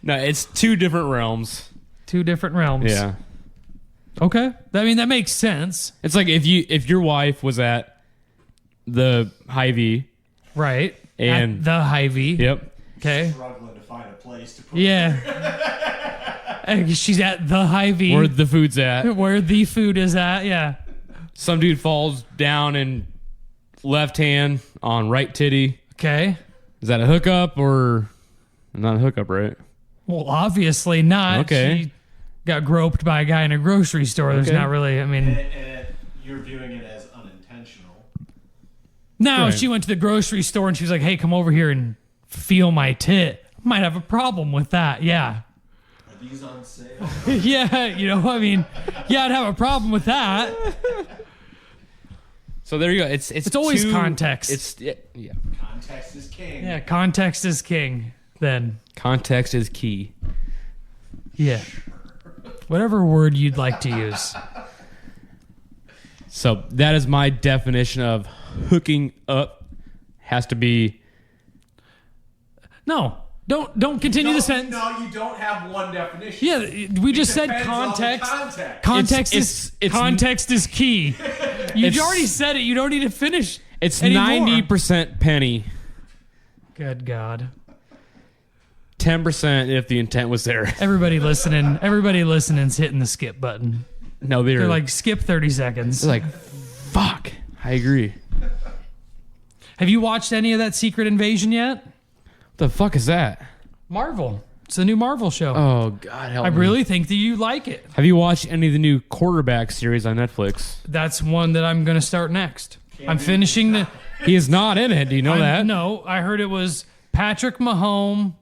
No, it's two different realms. Two different realms. Yeah. Okay. I mean, that makes sense. It's like if your wife was at the Hy-Vee. Right. And at the Hy-Vee. Yep. Okay. Struggling to find a place to put Yeah. And she's at the Hy-Vee. Where the food's at. Where the food is at, yeah. Some dude falls down in left hand on right titty. Okay. Is that a hookup or not a hookup, right? Well, obviously not. Okay. She got groped by a guy in a grocery store. There's Okay. not really, I mean. And you're viewing it as unintentional. Now, Right. if she went to the grocery store and she was like, hey, come over here and feel my tit, I might have a problem with that. Yeah. Are these on sale? Yeah, I mean, yeah, I'd have a problem with that. So there you go. It's always two- context. Yeah. Context is king. Yeah, context is king then. Context is key. Yeah. Whatever word you'd like to use. So that is my definition of hooking up. Has to be No, don't continue the sentence. No, you don't have one definition. Yeah, we just said Depends on the context. context. Context It's- context is key. You It's- already said it. You don't need to finish. it's anymore. 90% penny, Good God. 10% if the intent was there. Everybody listening's hitting the skip button. No, They're like, skip 30 seconds. they're like, fuck. I agree. Have you watched any of that Secret Invasion yet? What the fuck is that? Marvel. It's a new Marvel show. Oh God, help I me. really think that you like it. Have you watched any of the new quarterback series on Netflix? That's one that I'm going to start next. I'm finishing the... He is not in it. Do you know that? No, I heard it was Patrick Mahomes,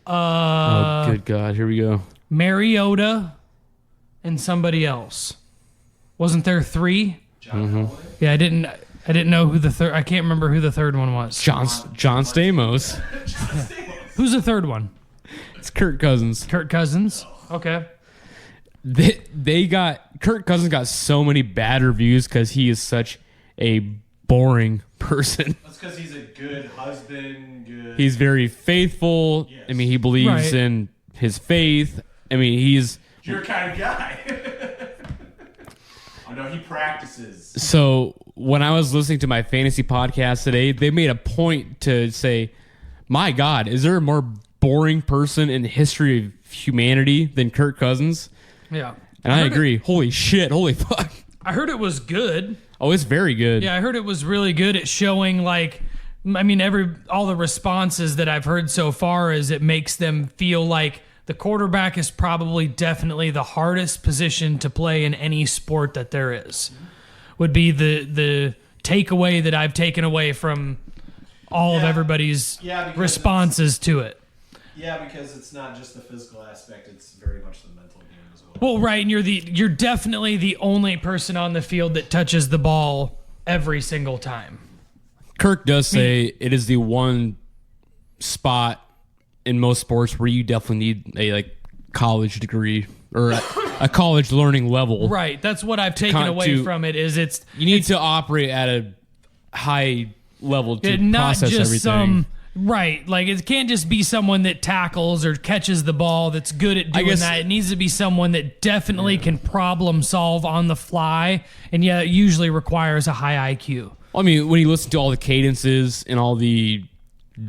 Oh, good God. Here we go. Mariota, and somebody else. Wasn't there three? Yeah, I didn't know who the third... I can't remember who the third one was. John Stamos. Who's the third one? It's Kirk Cousins. Kirk Cousins. Okay. Kirk Cousins got so many bad reviews because he is such a boring person. That's because he's a good husband. He's very faithful. Yes. I mean, he believes Right. in his faith. I mean, he's You're kind of guy. Oh no, he practices. so. When I was listening to my fantasy podcast today, they made a point to say, "My God, is there a more boring person in the history of humanity than Kirk Cousins?" Yeah. And I heard agree. Holy shit! Holy fuck! I heard it was good. Oh, it's very good. Yeah, I heard it was really good at showing, like, I mean, all the responses that I've heard so far is it makes them feel like the quarterback is probably definitely the hardest position to play in any sport that there is. Would be the takeaway that I've taken away from all of everybody's because responses to it. Yeah, because it's not just the physical aspect; it's very much the mental game as well. Well, right, and you're definitely the only person on the field that touches the ball every single time. Kirk does say it is the one spot in most sports where you definitely need a college degree or a college learning level. Right, that's what I've taken away from it. Is You need to operate at a high level to not process just everything. right, like it can't just be someone that tackles or catches the ball that's good at doing guess- that. It needs to be someone that definitely can problem solve on the fly, and it usually requires a high IQ. I mean, when you listen to all the cadences and all the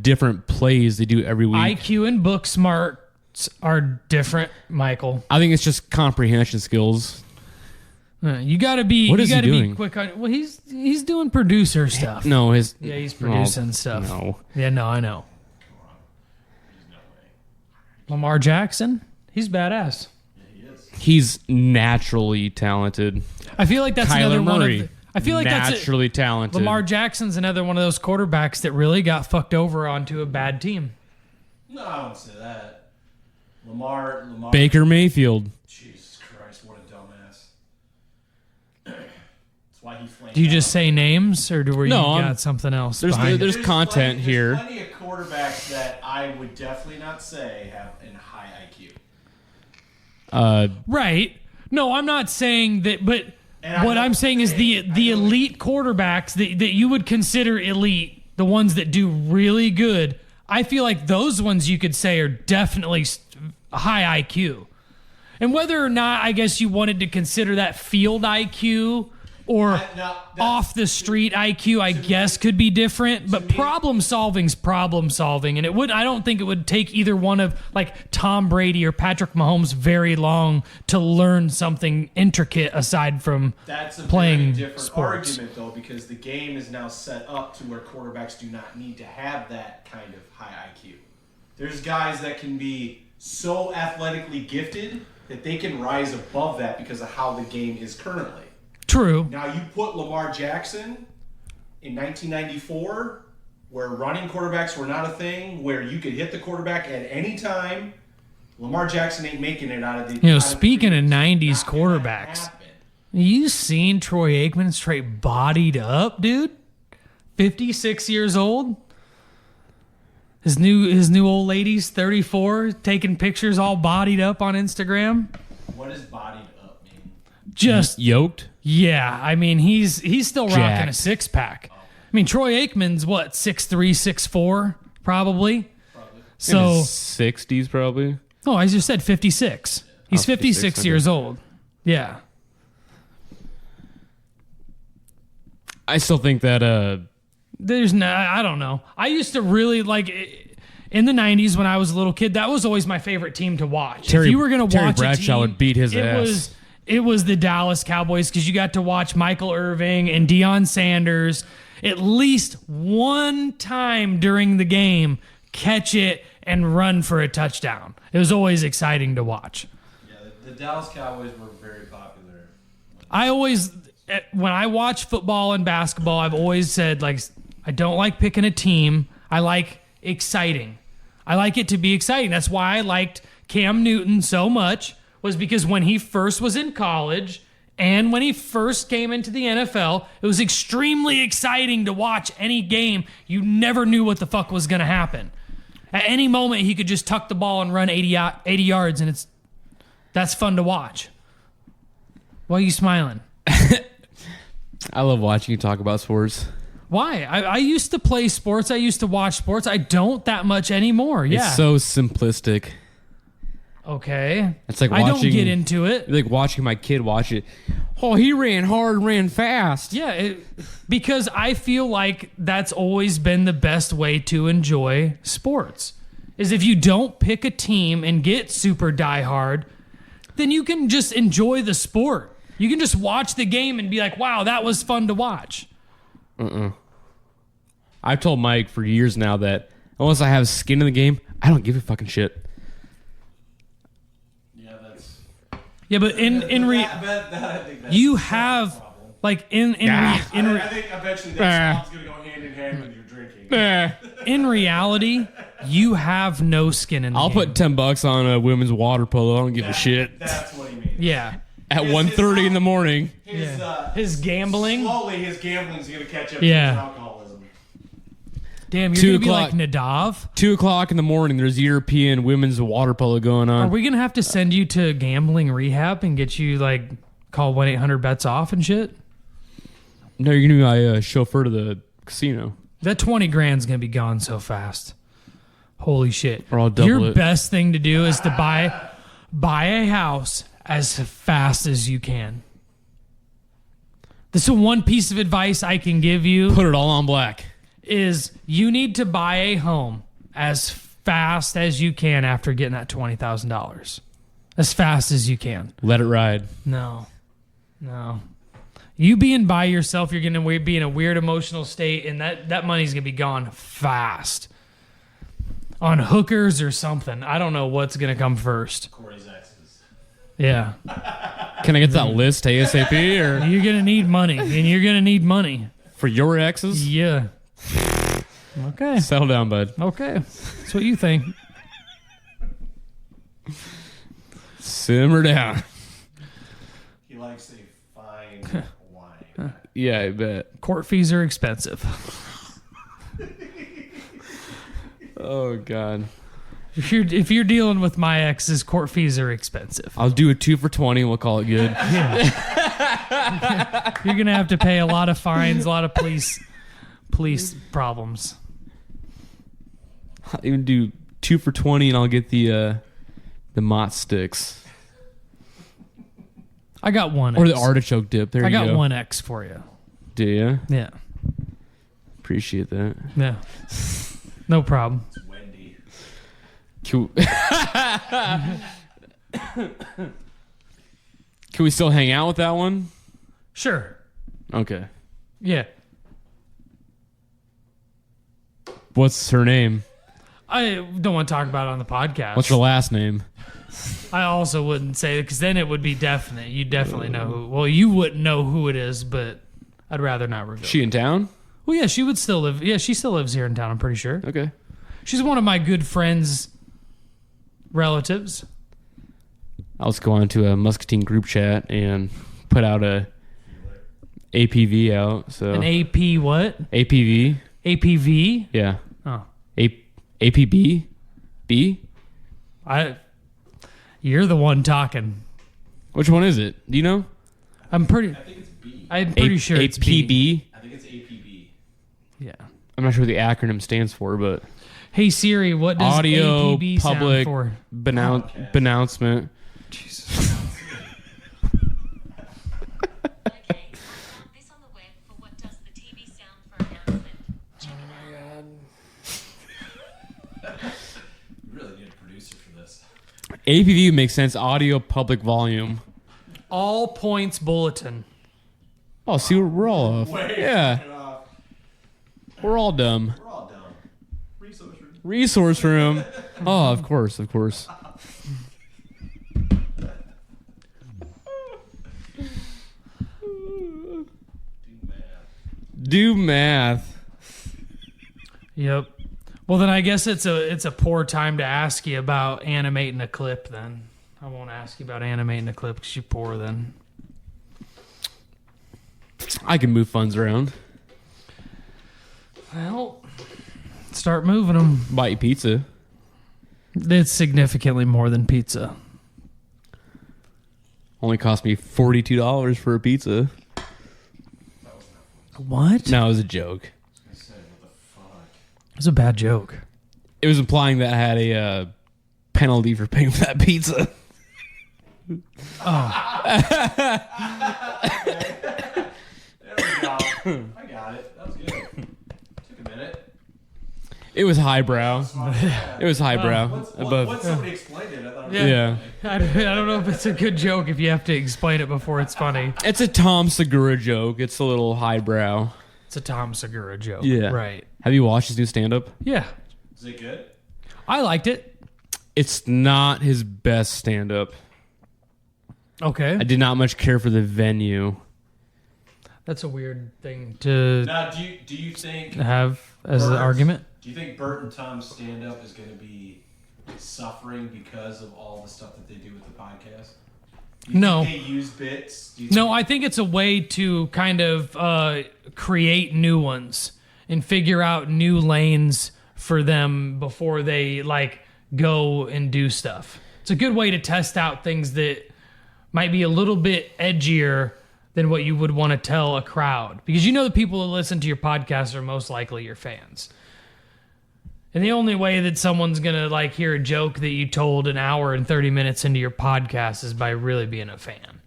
different plays they do every week, IQ and book smarts are different, Michael. I think it's just comprehension skills. You got to be. What you is he gotta doing? Be quick on. Well, he's doing producer stuff. No, Yeah, he's producing stuff. No. Yeah, no, I know. Lamar Jackson, he's badass. He's naturally talented. I feel like that's Kyler another Murray, one of. I feel like naturally talented. Lamar Jackson's another one of those quarterbacks that really got fucked over onto a bad team. No, I wouldn't say that. Lamar. Baker Mayfield. Jesus Christ, what a dumbass. That's why he flamed Do you just out. say names, or do you No, got something else? There's behind it? there's content here. There's plenty of quarterbacks that I would definitely not say have a high IQ. Right. No, I'm not saying that, but And what I'm saying is the elite quarterbacks that you would consider elite, the ones that do really good, I feel like those ones you could say are definitely high IQ. And whether or not, I guess you wanted to consider that field IQ or off the street IQ, I guess could be different. But problem solving's problem solving, and I don't think it would take either one of like Tom Brady or Patrick Mahomes very long to learn something intricate aside from That's a playing very different sports. argument, though, because the game is now set up to where quarterbacks do not need to have that kind of high IQ. There's guys that can be so athletically gifted that they can rise above that because of how the game is currently. True. Now, you put Lamar Jackson in 1994, where running quarterbacks were not a thing, where you could hit the quarterback at any time. Lamar Jackson ain't making it out of the. You know, speaking of 90s quarterbacks, you seen Troy Aikman straight bodied up, dude? 56 years old. His new old lady's 34, taking pictures all bodied up on Instagram. What does bodied up mean? Just Yoked? yeah, I mean he's still rocking a Jacked. six pack. I mean Troy Aikman's what 6'3", 6'4", probably. So In his 60s probably. oh, I just said 56. He's 56 okay. years old. Yeah. I still think that There's no, I don't know. I used to really like in the 90s when I was a little kid, that was always my favorite team to watch. If you were going to Terry watch Bradshaw a team, would beat his ass. It was the Dallas Cowboys because you got to watch Michael Irving and Deion Sanders at least one time during the game catch it and run for a touchdown. It was always exciting to watch. Yeah, the Dallas Cowboys were very popular. I always, when I watch football and basketball, I've always said, like, I don't like picking a team. I like exciting. I like it to be exciting. That's why I liked Cam Newton so much, was because when he first was in college and when he first came into the NFL, it was extremely exciting to watch any game. You never knew what the fuck was going to happen. At any moment, he could just tuck the ball and run 80 yards, and that's fun to watch. Why are you smiling? I love watching you talk about sports. Why? I used to play sports. I used to watch sports. I don't that much anymore. Yeah. It's so simplistic. Okay. It's like I don't watching- get into it. Like watching my kid watch it. Oh, he ran hard and ran fast. Yeah, because I feel like that's always been the best way to enjoy sports. Is if you don't pick a team and get super diehard, then you can just enjoy the sport. You can just watch the game and be like, wow, that was fun to watch. I've told Mike for years now that unless I have skin in the game, I don't give a fucking shit. Yeah, that's. Yeah, but in I think that's you a have problem. like I think eventually that song's gonna go hand in hand with your drinking. in reality, you have no skin in the I'll game. put $10 on a women's water polo. I don't give a shit. That's what he means. Yeah. At His- 1:30 in the morning. His gambling. Slowly, his gambling's gonna catch up Yeah. to his alcoholism. Damn, you're 2 going to be like o'clock. Nadav. 2:00 in the morning. There's European women's water polo going Are on. we going to have to send you to gambling rehab and get you, like, call 1-800-BETS-OFF and shit? No, you're gonna be my chauffeur to the casino. That 20 grand's going to be gone so fast. Holy shit. Or I'll double Your it. best thing to do is to buy a house as fast as you can. This is one piece of advice I can give you. Put it all on black. Is you need to buy a home as fast as you can after getting that $20,000. As fast as you can. Let it ride. No. You being by yourself, you're going to be in a weird emotional state, and that money's going to be gone fast. On hookers or something. I don't know what's going to come first. Corey's exes. Yeah. Can I get that list ASAP or You're going to need money, and you're going to need money. for your exes? Yeah. Okay. Settle down, bud. Okay. That's what you think. Simmer down. He likes a fine wine. Yeah, I bet. Court fees are expensive. Oh, God. If you're dealing with my exes, court fees are expensive. I'll do a 2 for $20. We'll call it good. You're gonna have to pay a lot of fines, a lot of police problems. I'll even do 2 for $20, and I'll get the Mott sticks I got one. or X. the artichoke dip. There I you go. got one X for you. Do you? Yeah. Appreciate that. Yeah. No problem. It's Wendy. Can we still hang out with that one? Sure. Okay. Yeah. What's her name? I don't want to talk about it on the podcast. What's her last name? I also wouldn't say it because then it would be definite. You definitely know who. Well, you wouldn't know who it is, but I'd rather not reveal. She in town? Well, yeah, she would still live. Yeah, she still lives here in town. I'm pretty sure. Okay. She's one of my good friends' relatives. I'll just go on to a Muscatine group chat and put out a APV out. So An AP what? APV? APV? Yeah. Oh, APB? B? you're the one talking. Which one is it? Do you know? I'm pretty it's B. sure it's B. APB? I think it's APB. Yeah. I'm not sure what the acronym stands for, but Hey Siri, what does Audio APB stand Public for? Announcement. Jesus. Okay, found this on the web for what does the TV sound for announcement. Check it out. We really need a producer for this. APV makes sense. Audio Public Volume. All points bulletin. Oh, see, we're all off. Yeah, we're all dumb. We're all dumb. Resource room. Resource room. Oh, of course, of course. Do math. Yep. Well, then I guess it's a poor time to ask you about animating a clip. Then I won't ask you about animating a clip because you're poor. Then I can move funds around. well, start moving them. Buy you pizza. It's significantly more than pizza. Only cost me $42 for a pizza. What? No, it was a joke. I said, what the fuck? It's a bad joke. It was implying that I had a penalty for paying for that pizza. There we go. I got it. That was good. Took a minute. It was highbrow. It was highbrow. Once somebody explained it, I thought it was Yeah. I don't know if it's a good joke if you have to explain it before it's funny. It's a Tom Segura joke. It's a little highbrow. It's a Tom Segura joke. Yeah. Right. Have you watched his new stand-up? Yeah. Is it good? I liked it. It's not his best stand-up. Okay. I did not much care for the venue. That's a weird thing to Now, do you think have as an argument. Do you think Bert and Tom's stand-up is going to be suffering because of all the stuff that they do with the podcast? Do you No. think they use bits? Do you No, think- I think it's a way to kind of create new ones and figure out new lanes for them before they go and do stuff. It's a good way to test out things that might be a little bit edgier than what you would want to tell a crowd, because the people that listen to your podcast are most likely your fans. And the only way that someone's going to hear a joke that you told an hour and 30 minutes into your podcast is by really being a fan.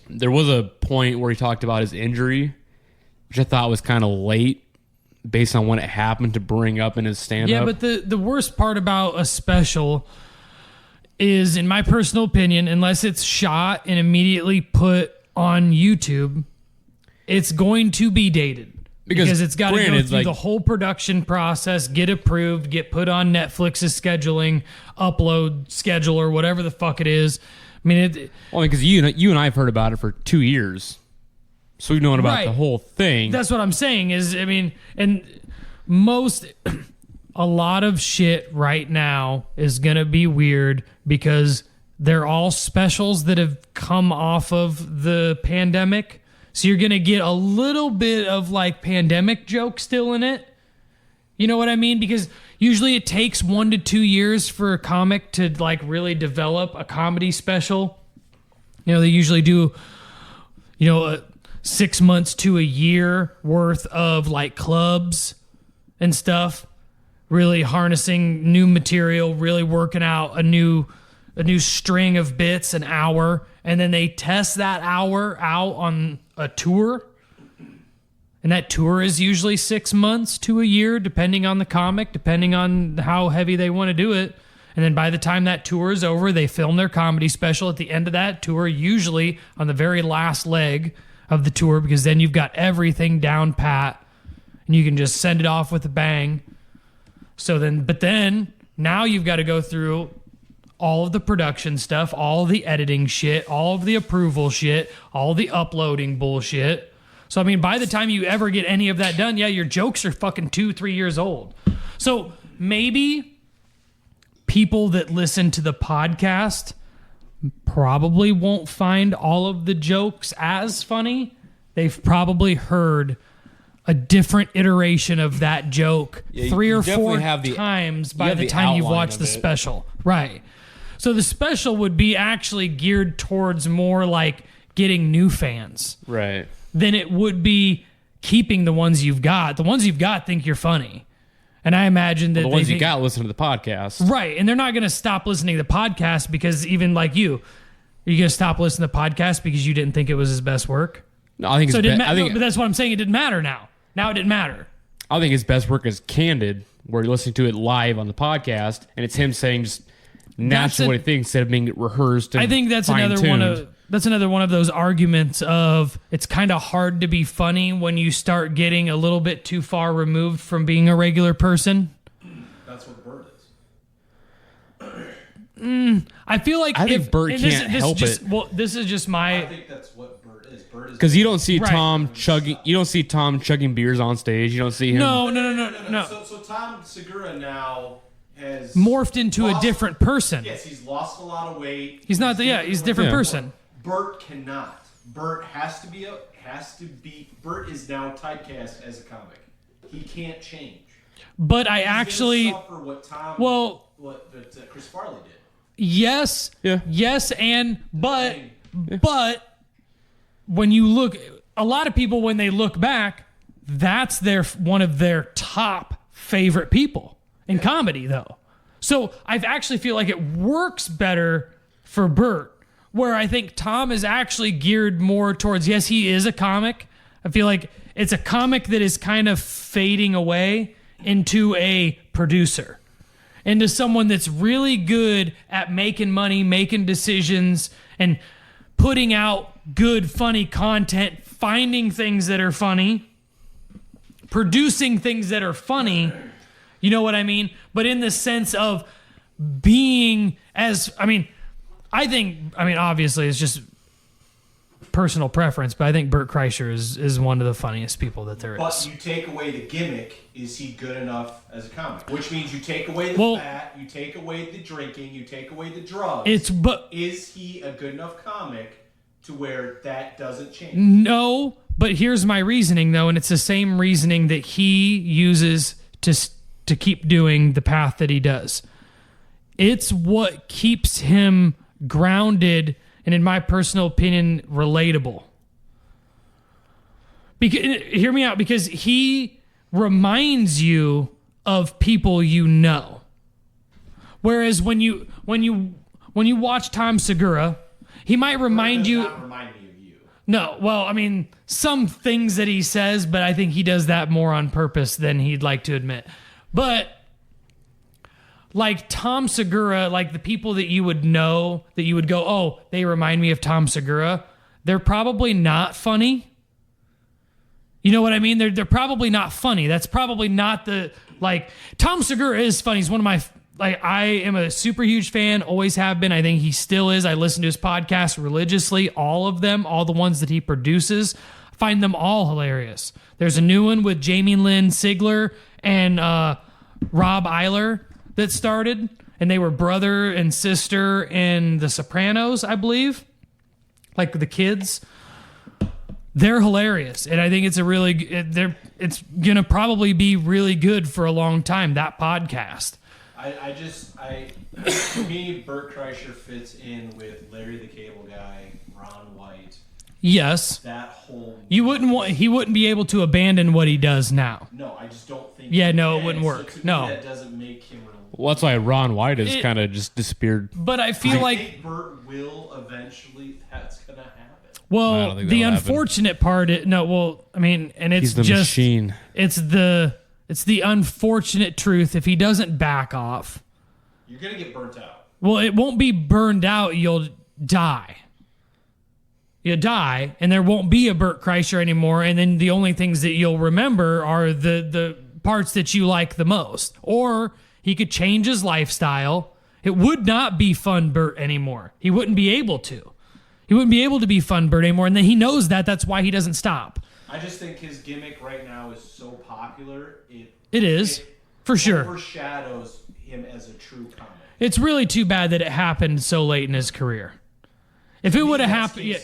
There was a point where he talked about his injury, which I thought was kind of late based on when it happened to bring up in his stand-up. Yeah, but the worst part about a special is, in my personal opinion, unless it's shot and immediately put on YouTube, it's going to be dated. Because it's got to go through the whole production process, get approved, get put on Netflix's scheduling, upload schedule, or whatever the fuck it is. I mean, because you and I have heard about it for 2 years. So we've known about the whole thing. That's what I'm saying is, and a lot of shit right now is going to be weird because They're all specials that have come off of the pandemic. So you're going to get a little bit of like pandemic joke still in it. You know what I mean? Because usually it takes 1 to 2 years for a comic to like really develop a comedy special. You know, they usually do, 6 months to a year worth of like clubs and stuff, really harnessing new material, really working out a new string of bits an hour, and then they test that hour out on a tour. And that tour is usually 6 months to a year, depending on the comic, depending on how heavy they want to do it. And then by the time that tour is over, they film their comedy special at the end of that tour, usually on the very last leg of the tour, because then you've got everything down pat and you can just send it off with a bang. But then now you've got to go through all of the production stuff, all of the editing shit, all of the approval shit, all the uploading bullshit. So, I mean, by the time you ever get any of that done, yeah, your jokes are fucking 2-3 years old. So maybe people that listen to the podcast probably won't find all of the jokes as funny. They've probably heard a different iteration of that joke 3 or 4 times by the time you've watched the special. Right. So the special would be actually geared towards more like getting new fans. Right. Than it would be keeping the ones you've got. The ones you've got think you're funny. And I imagine that the ones you got listen to the podcast. Right. And they're not going to stop listening to the podcast because even like you, are you going to stop listening to the podcast because you didn't think it was his best work? No, I think so but that's what I'm saying. It didn't matter now. Now it didn't matter. I think his best work is Candid, where you're listening to it live on the podcast, and it's him saying just naturally what he thinks instead of being rehearsed. And I think that's another one of those arguments of it's kind of hard to be funny when you start getting a little bit too far removed from being a regular person. That's what Bert is. I feel like I think Bert can't help it. Well, this is just my. I think that's what Bert is. Bert is because you don't see Tom chugging. You don't see Tom chugging beers on stage. You don't see him. No. So Tom Segura now has morphed into a different person. Yes, he's lost a lot of weight. He's not. He's a different person. Bert cannot. Bert Bert is now typecast as a comic. He can't change. But He's I actually suffer what Tom. What Chris Farley did. Yes. Yeah. Yes, but when you look, a lot of people when they look back, that's one of their top favorite people in comedy, though. So I actually feel like it works better for Bert, where I think Tom is actually geared more towards, yes, he is a comic. I feel like it's a comic that is kind of fading away into a producer, into someone that's really good at making money, making decisions, and putting out good, funny content, finding things that are funny, producing things that are funny. You know what I mean? But in the sense of being obviously it's just personal preference, but I think Bert Kreischer is one of the funniest people that there is. But you take away the gimmick, is he good enough as a comic? Which means you take away the fat, you take away the drinking, you take away the drugs. Is he a good enough comic to where that doesn't change? No, but here's my reasoning though, and it's the same reasoning that he uses to keep doing the path that he does. It's what keeps him grounded and, in my personal opinion, relatable. Hear me out, because he reminds you of people you know. Whereas when you watch Tom Segura, he might remind you. Not remind me of you. No, well, I mean, some things that he says, but I think he does that more on purpose than he'd like to admit. But like Tom Segura, like the people that you would know, that you would go, oh, they remind me of Tom Segura, they're probably not funny. You know what I mean? They're probably not funny. That's probably not Tom Segura is funny. He's one of my, I am a super huge fan, always have been. I think he still is. I listen to his podcast religiously, all of them, all the ones that he produces. I find them all hilarious. There's a new one with Jamie Lynn Sigler and Rob Eiler that started, and they were brother and sister in The Sopranos, I believe. Like the kids. They're hilarious, and I think it's it's gonna probably be really good for a long time. That podcast. To me, Bert Kreischer fits in with Larry the Cable Guy, Ron White. Yes. That whole. He wouldn't be able to abandon what he does now. No, I just don't think. Yeah, no, it wouldn't work. So to No. me, that doesn't make him. Well, that's why Ron White has kind of just disappeared. But I feel I think Bert will eventually. That's gonna happen. I don't well, think the that'll unfortunate part. And it's He's the just machine. It's the unfortunate truth. If he doesn't back off, You're gonna get burnt out. well, it won't be burned out. You'll die. You die, and there won't be a Bert Kreischer anymore. And then the only things that you'll remember are the parts that you like the most. Or he could change his lifestyle. It would not be Fun Bert anymore. He wouldn't be able to. He wouldn't be able to be Fun Bert anymore. And then he knows that. That's why he doesn't stop. I just think his gimmick right now is so popular. It is, for sure. Overshadows him as a true comic. It's really too bad that it happened so late in his career. If it would have happened,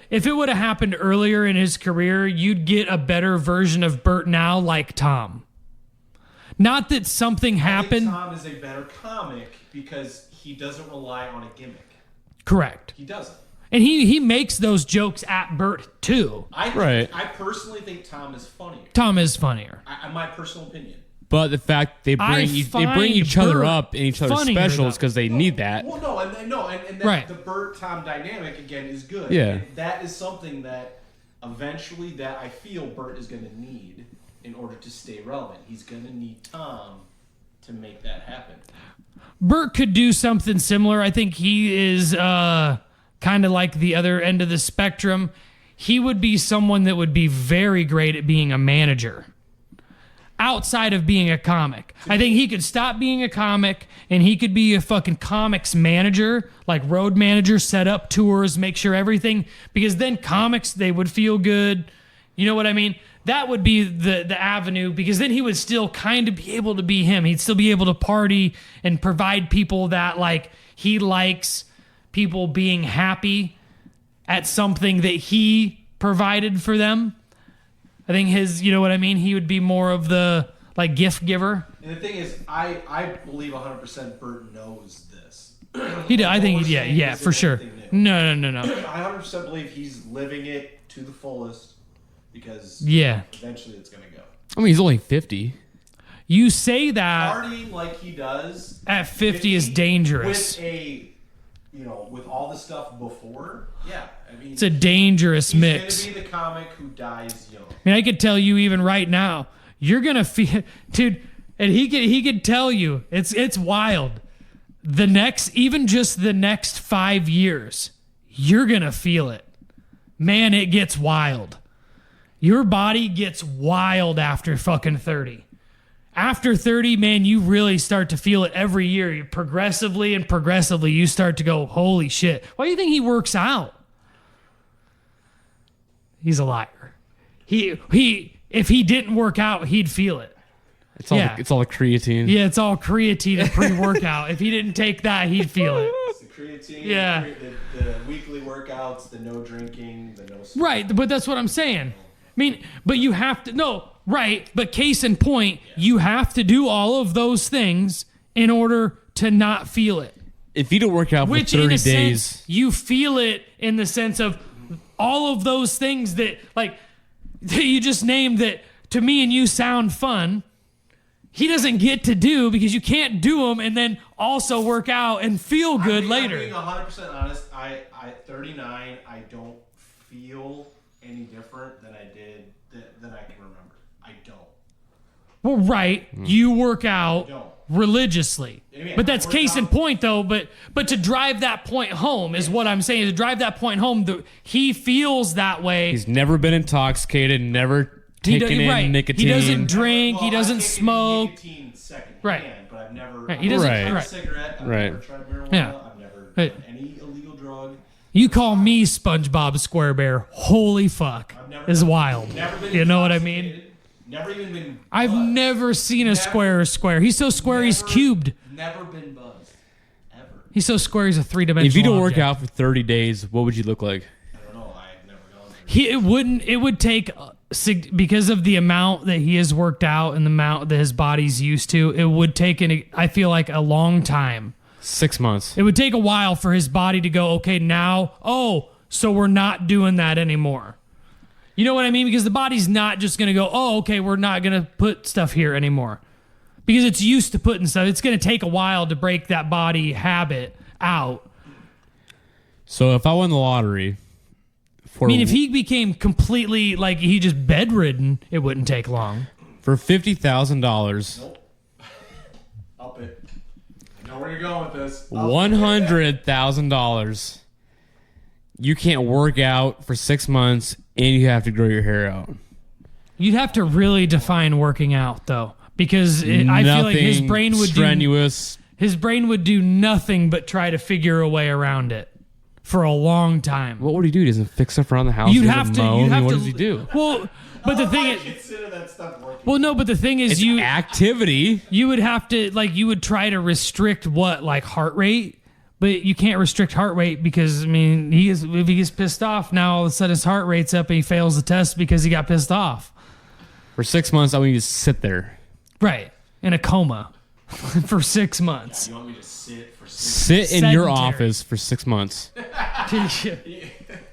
if it would have happened earlier in his career, you'd get a better version of Bert now, like Tom. Not that something happened. Tom is a better comic because he doesn't rely on a gimmick. Correct. He doesn't. And he makes those jokes at Bert too. I personally think Tom is funnier. Tom is funnier. My personal opinion. But the fact they bring each other up in each other's specials because they need that. Well, no, and that Right. the Bert-Tom dynamic again is good. Yeah. And that is something that eventually that I feel Bert is going to need in order to stay relevant. He's going to need Tom to make that happen. Bert could do something similar. I think he is kind of like the other end of the spectrum. He would be someone that would be very great at being a manager outside of being a comic. I think he could stop being a comic and he could be a fucking comics manager, like road manager, set up tours, make sure everything, because then comics, they would feel good. You know what I mean? That would be the avenue, because then he would still kind of be able to be him. He'd still be able to party and provide people that, like, he likes people being happy at something that he provided for them. I think you know what I mean? He would be more of the, like, gift giver. And the thing is, I believe 100% Bert knows this. I think, yeah, for sure. No. I 100% believe he's living it to the fullest because eventually it's going to go. I mean, he's only 50. You say that Partying like he does at 50 is dangerous. With all the stuff before, yeah. I mean, it's a dangerous mix. He's going to be the comic who dies young. I mean, I could tell you even right now, you're going to feel, dude, and he could tell you, it's wild. Even just the next 5 years, you're going to feel it. Man, it gets wild. Your body gets wild after fucking 30. After 30, man, you really start to feel it every year. You progressively, you start to go, holy shit. Why do you think he works out? He's a liar. If he didn't work out, he'd feel it. It's all the creatine. Yeah, it's all creatine and pre-workout. If he didn't take that, he'd feel it. It's the creatine, the weekly workouts, the no drinking, the no smoking. Right, but that's what I'm saying. I mean, but you have to, no, right, but case in point, you have to do all of those things in order to not feel it. If you don't work out for 30 days. Sense, you feel it in the sense of all of those things that, like, that you just named that to me and you sound fun. He doesn't get to do because you can't do them and then also work out and feel good later. I'm being 100% honest. At 39, I don't feel any different than I did than I can remember. I don't. Well, right. You work out religiously. But that's case in point, though. But to drive that point home is what I'm saying. To drive that point home, he feels that way. He's never been intoxicated, never taken in nicotine. He doesn't drink. He doesn't smoke. Nicotine secondhand, Right. But I've never. Right. He doesn't. I've Right. tried a cigarette. I've Right. never tried marijuana. Yeah. I've never Right. done any illegal drug. You call me SpongeBob SquareBear. Holy fuck. Is wild. Never been You know what I mean? intoxicated, Never even been. I've buzzed. never seen a square. He's so square, he's cubed. Never been buzzed. He's so square. He's a three-dimensional. If you don't object. work out for 30 days, what would you look like? I don't know. I've never gone through. It would take because of the amount that he has worked out and the amount that his body's used to. It would take I feel like a long time. 6 months. It would take a while for his body to go, okay, now, so we're not doing that anymore. You know what I mean? Because the body's not just going to go, okay, we're not going to put stuff here anymore. Because it's used to putting stuff. It's going to take a while to break that body habit out. So if I won the lottery, if he became completely, like, he just bedridden, it wouldn't take long. for $50,000, Nope. Up it. I know where you're going with this. $100,000, you can't work out for 6 months and you have to grow your hair out. You'd have to really define working out, though. Because I feel like his brain would strenuous. his brain would do nothing but try to figure a way around it for a long time. What would he do? He doesn't fix stuff around the house. You'd He have doesn't to. mow? You'd I mean, have what to. does he do? Well, but the thing is, Consider that stuff working. well, no, but the thing is, It's activity. you would have to you would try to restrict heart rate, but you can't restrict heart rate because if he gets pissed off, now all of a sudden his heart rate's up and he fails the test because he got pissed off. For 6 months, I want you to sit there. Right. In a coma for 6 months. You want me to sit for 6 Sit in your Sedentary. office for 6 months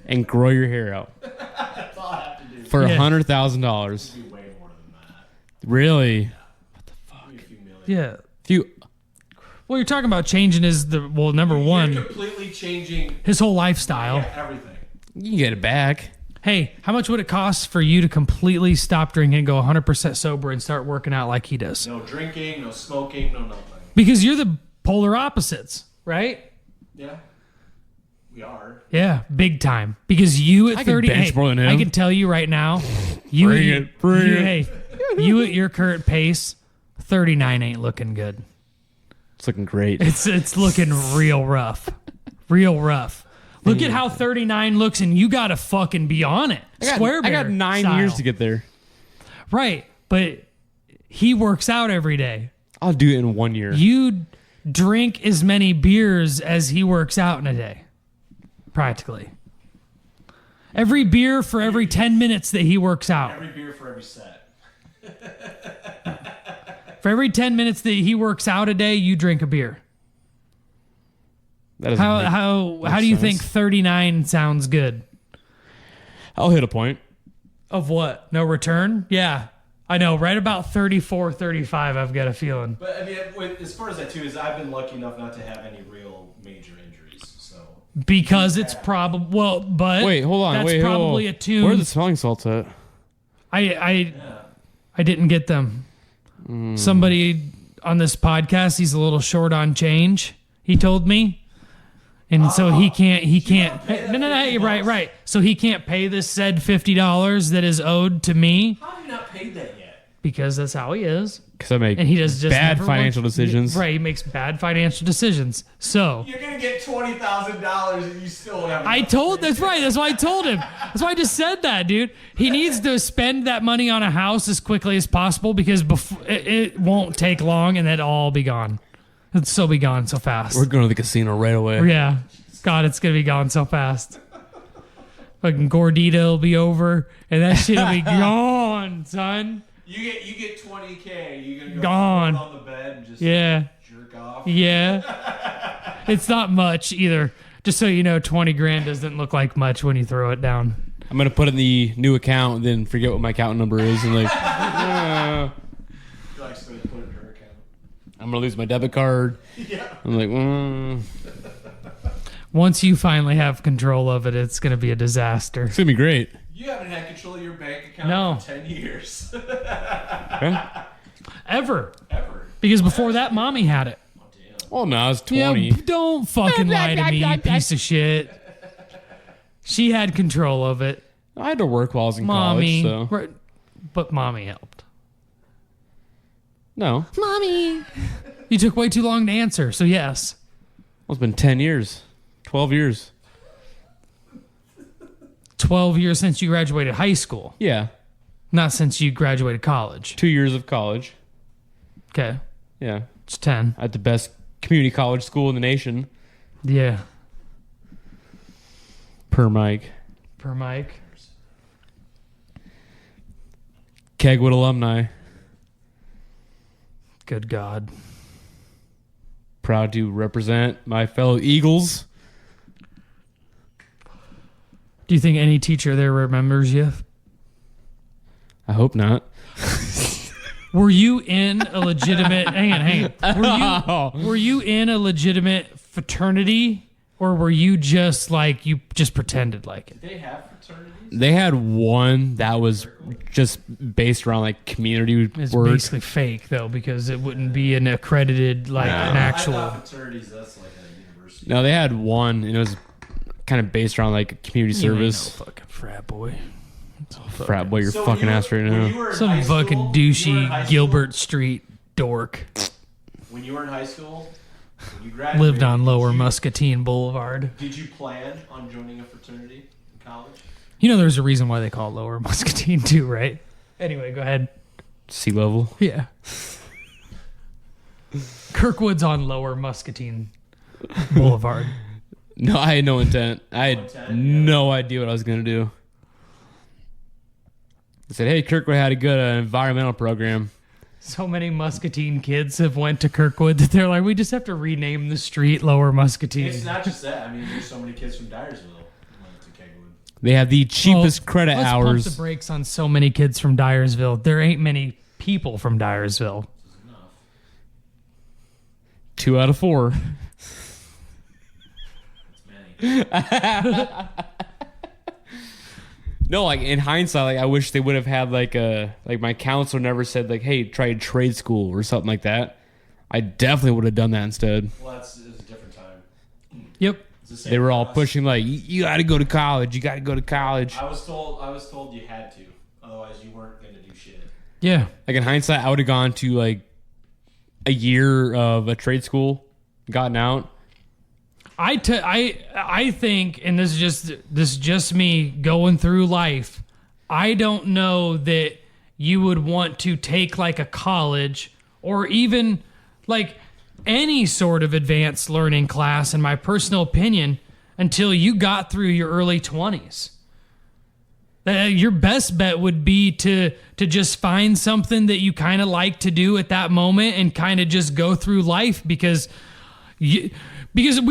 and grow your hair out. That's all I have to do. For Yeah. $100,000. Do way more than that. Really? Maybe a few million. Yeah. If you Well, you're talking about changing number one, You're completely changing his whole lifestyle. everything. you can get it back. Hey, how much would it cost for you to completely stop drinking and go 100% sober and start working out like he does? No drinking, no smoking, no nothing. Because you're the polar opposites, right? Yeah. We are. Yeah, big time. Because you at I can 30, bench more than him. I can tell you right now, you Bring it. Hey, you at your current pace, 39 ain't looking good. It's looking great. It's looking real rough. Real rough. Look at how 39 looks, and you got to fucking be on it. Square I bear got 9 style. years to get there. Right, but he works out every day. I'll do it in 1 year. You drink as many beers as he works out in a day, practically. Every beer for every 10 minutes that he works out. Every beer for every set. For every 10 minutes that he works out a day, you drink a beer. That doesn't make- How do you think sense. 39 sounds good? I'll hit a point. Of what? No return? Yeah. I know, right about 34, 35, I've got a feeling. But I mean, as far as that too, is I've been lucky enough not to have any real major injuries. So Because it's probably but Wait, hold on. That's Wait, probably hold on. a tune. Where are the smelling salts at? I didn't get them. Somebody on this podcast, he's a little short on change. He told me, and so he can't. No. You're right. So he can't pay this said $50 that is owed to me how have you not paid that yet? because that's how he is, Because I make and he does just bad never financial works- decisions. Right, he makes bad financial decisions. So You're gonna get $20,000 and you still have. that's right. That's why I told him. That's why I just said that, dude. He needs to spend that money on a house as quickly as possible because it won't take long and it'll all be gone. It'll so be gone so fast. We're going to the casino right away. Yeah. God, it's going to be gone so fast. Fucking Gordita will be over and that shit will be gone, son. You get $20K. You gonna go Gone. on the bed and just Yeah. jerk off? Yeah. It's not much either. Just so you know, 20 grand doesn't look like much when you throw it down. I'm going to put in the new account, then forget what my account number is. And like, You like supposed to put it in her account. I'm going to lose my debit card. Yeah. I'm like, Once you finally have control of it, it's going to be a disaster. it's going to be great. You haven't had control of your bank account No. for 10 years. Huh? Ever. Ever. Because before that, mommy had it. Oh, damn. Oh, no, I was Yeah, 20. don't fucking lie to me, you piece of shit. She had control of it. I had to work while I was in Mommy. college, so. Right, but mommy helped. No. Mommy. You took way too long to answer, so yes. Well, it's been 10 years. 12 years. 12 years since you graduated high school, Yeah. not since you graduated college. 2 years of college. Okay, Yeah. it's 10. At the best community college school in the nation. Yeah. Per mic. Kegwood alumni. Good God. Proud to represent my fellow Eagles. Do you think any teacher there remembers you? I hope not. Were you in a legitimate... hang on. Were you in a legitimate fraternity, or were you just like, you just pretended like it? Did they have fraternities? They had one that was just based around like community It's work. basically fake, though, because it wouldn't be an accredited, like, an actual... I thought fraternities, that's like a university. No, they had one, and it was kind of based around like community You ain't service. no fucking frat boy. Frat boy, you're So fucking you- ass right when now. you were in Some high fucking school- when you were in high douchey school- Gilbert Street dork. When you were in high school, when you graduated, Lived on Lower did you- Muscatine Boulevard. Did you plan on joining a fraternity in college? You know there's a reason why they call it Lower Muscatine too, right? Anyway, go ahead. Sea level. Yeah. Kirkwood's on Lower Muscatine Boulevard. No, I had no intent. I had no idea what I was going to do. I said, hey, Kirkwood had a good environmental program. So many Muscatine kids have went to Kirkwood that they're like, we just have to rename the street Lower Muscatine. It's not just that. I mean, there's so many kids from Dyersville who went to Kegwood. They have the cheapest credit let's hours. Pump the brakes on so many kids from Dyersville. There ain't many people from Dyersville. 2 out of 4. It's many. No, like in hindsight, like I wish they would have had like my counselor never said like, hey, try trade school or something like that. I definitely would have done that instead. Well, it was a different time. Yep. It's the same They were for all us. pushing like, you got to go to college. You got to go to college. I was told you had to, otherwise you weren't going to do shit. Yeah. Like in hindsight, I would have gone to like a year of a trade school, gotten out. I think, and this is just me going through life. I don't know that you would want to take like a college or even like any sort of advanced learning class, in my personal opinion, until you got through your early 20s. Your best bet would be to just find something that you kind of like to do at that moment and kind of just go through life, because we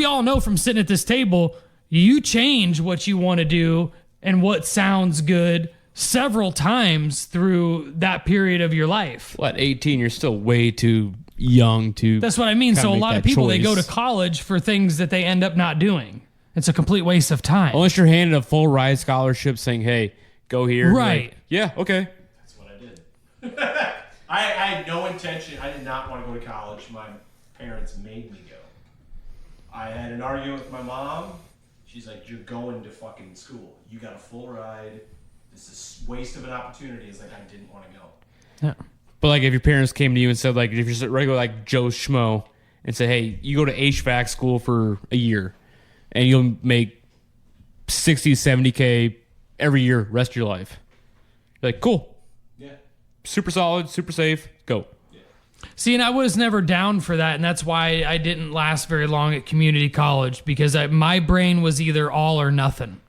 all know from sitting at this table, you change what you want to do and what sounds good several times through that period of your life. What, 18? You're still way too young to. That's what I mean. kinda So a make lot of that people, they go to choice. college for things that they end up not doing. It's a complete waste of time. Unless you're handed a full ride scholarship saying, hey, go here. Right. Like, yeah, okay. That's what I did. I had no intention. I did not want to go to college. My parents made me go. I had an argument with my mom. She's like, you're going to fucking school. You got a full ride. This is a waste of an opportunity. It's like, I didn't want to go. Yeah. But like if your parents came to you and said, like, if you're just regular like Joe Schmo and say, hey, you go to HVAC school for a year and you'll make 60, 70K every year, rest of your life. You're like, cool. Yeah. Super solid, super safe, go. See, and I was never down for that, and that's why I didn't last very long at community college, because my brain was either all or nothing.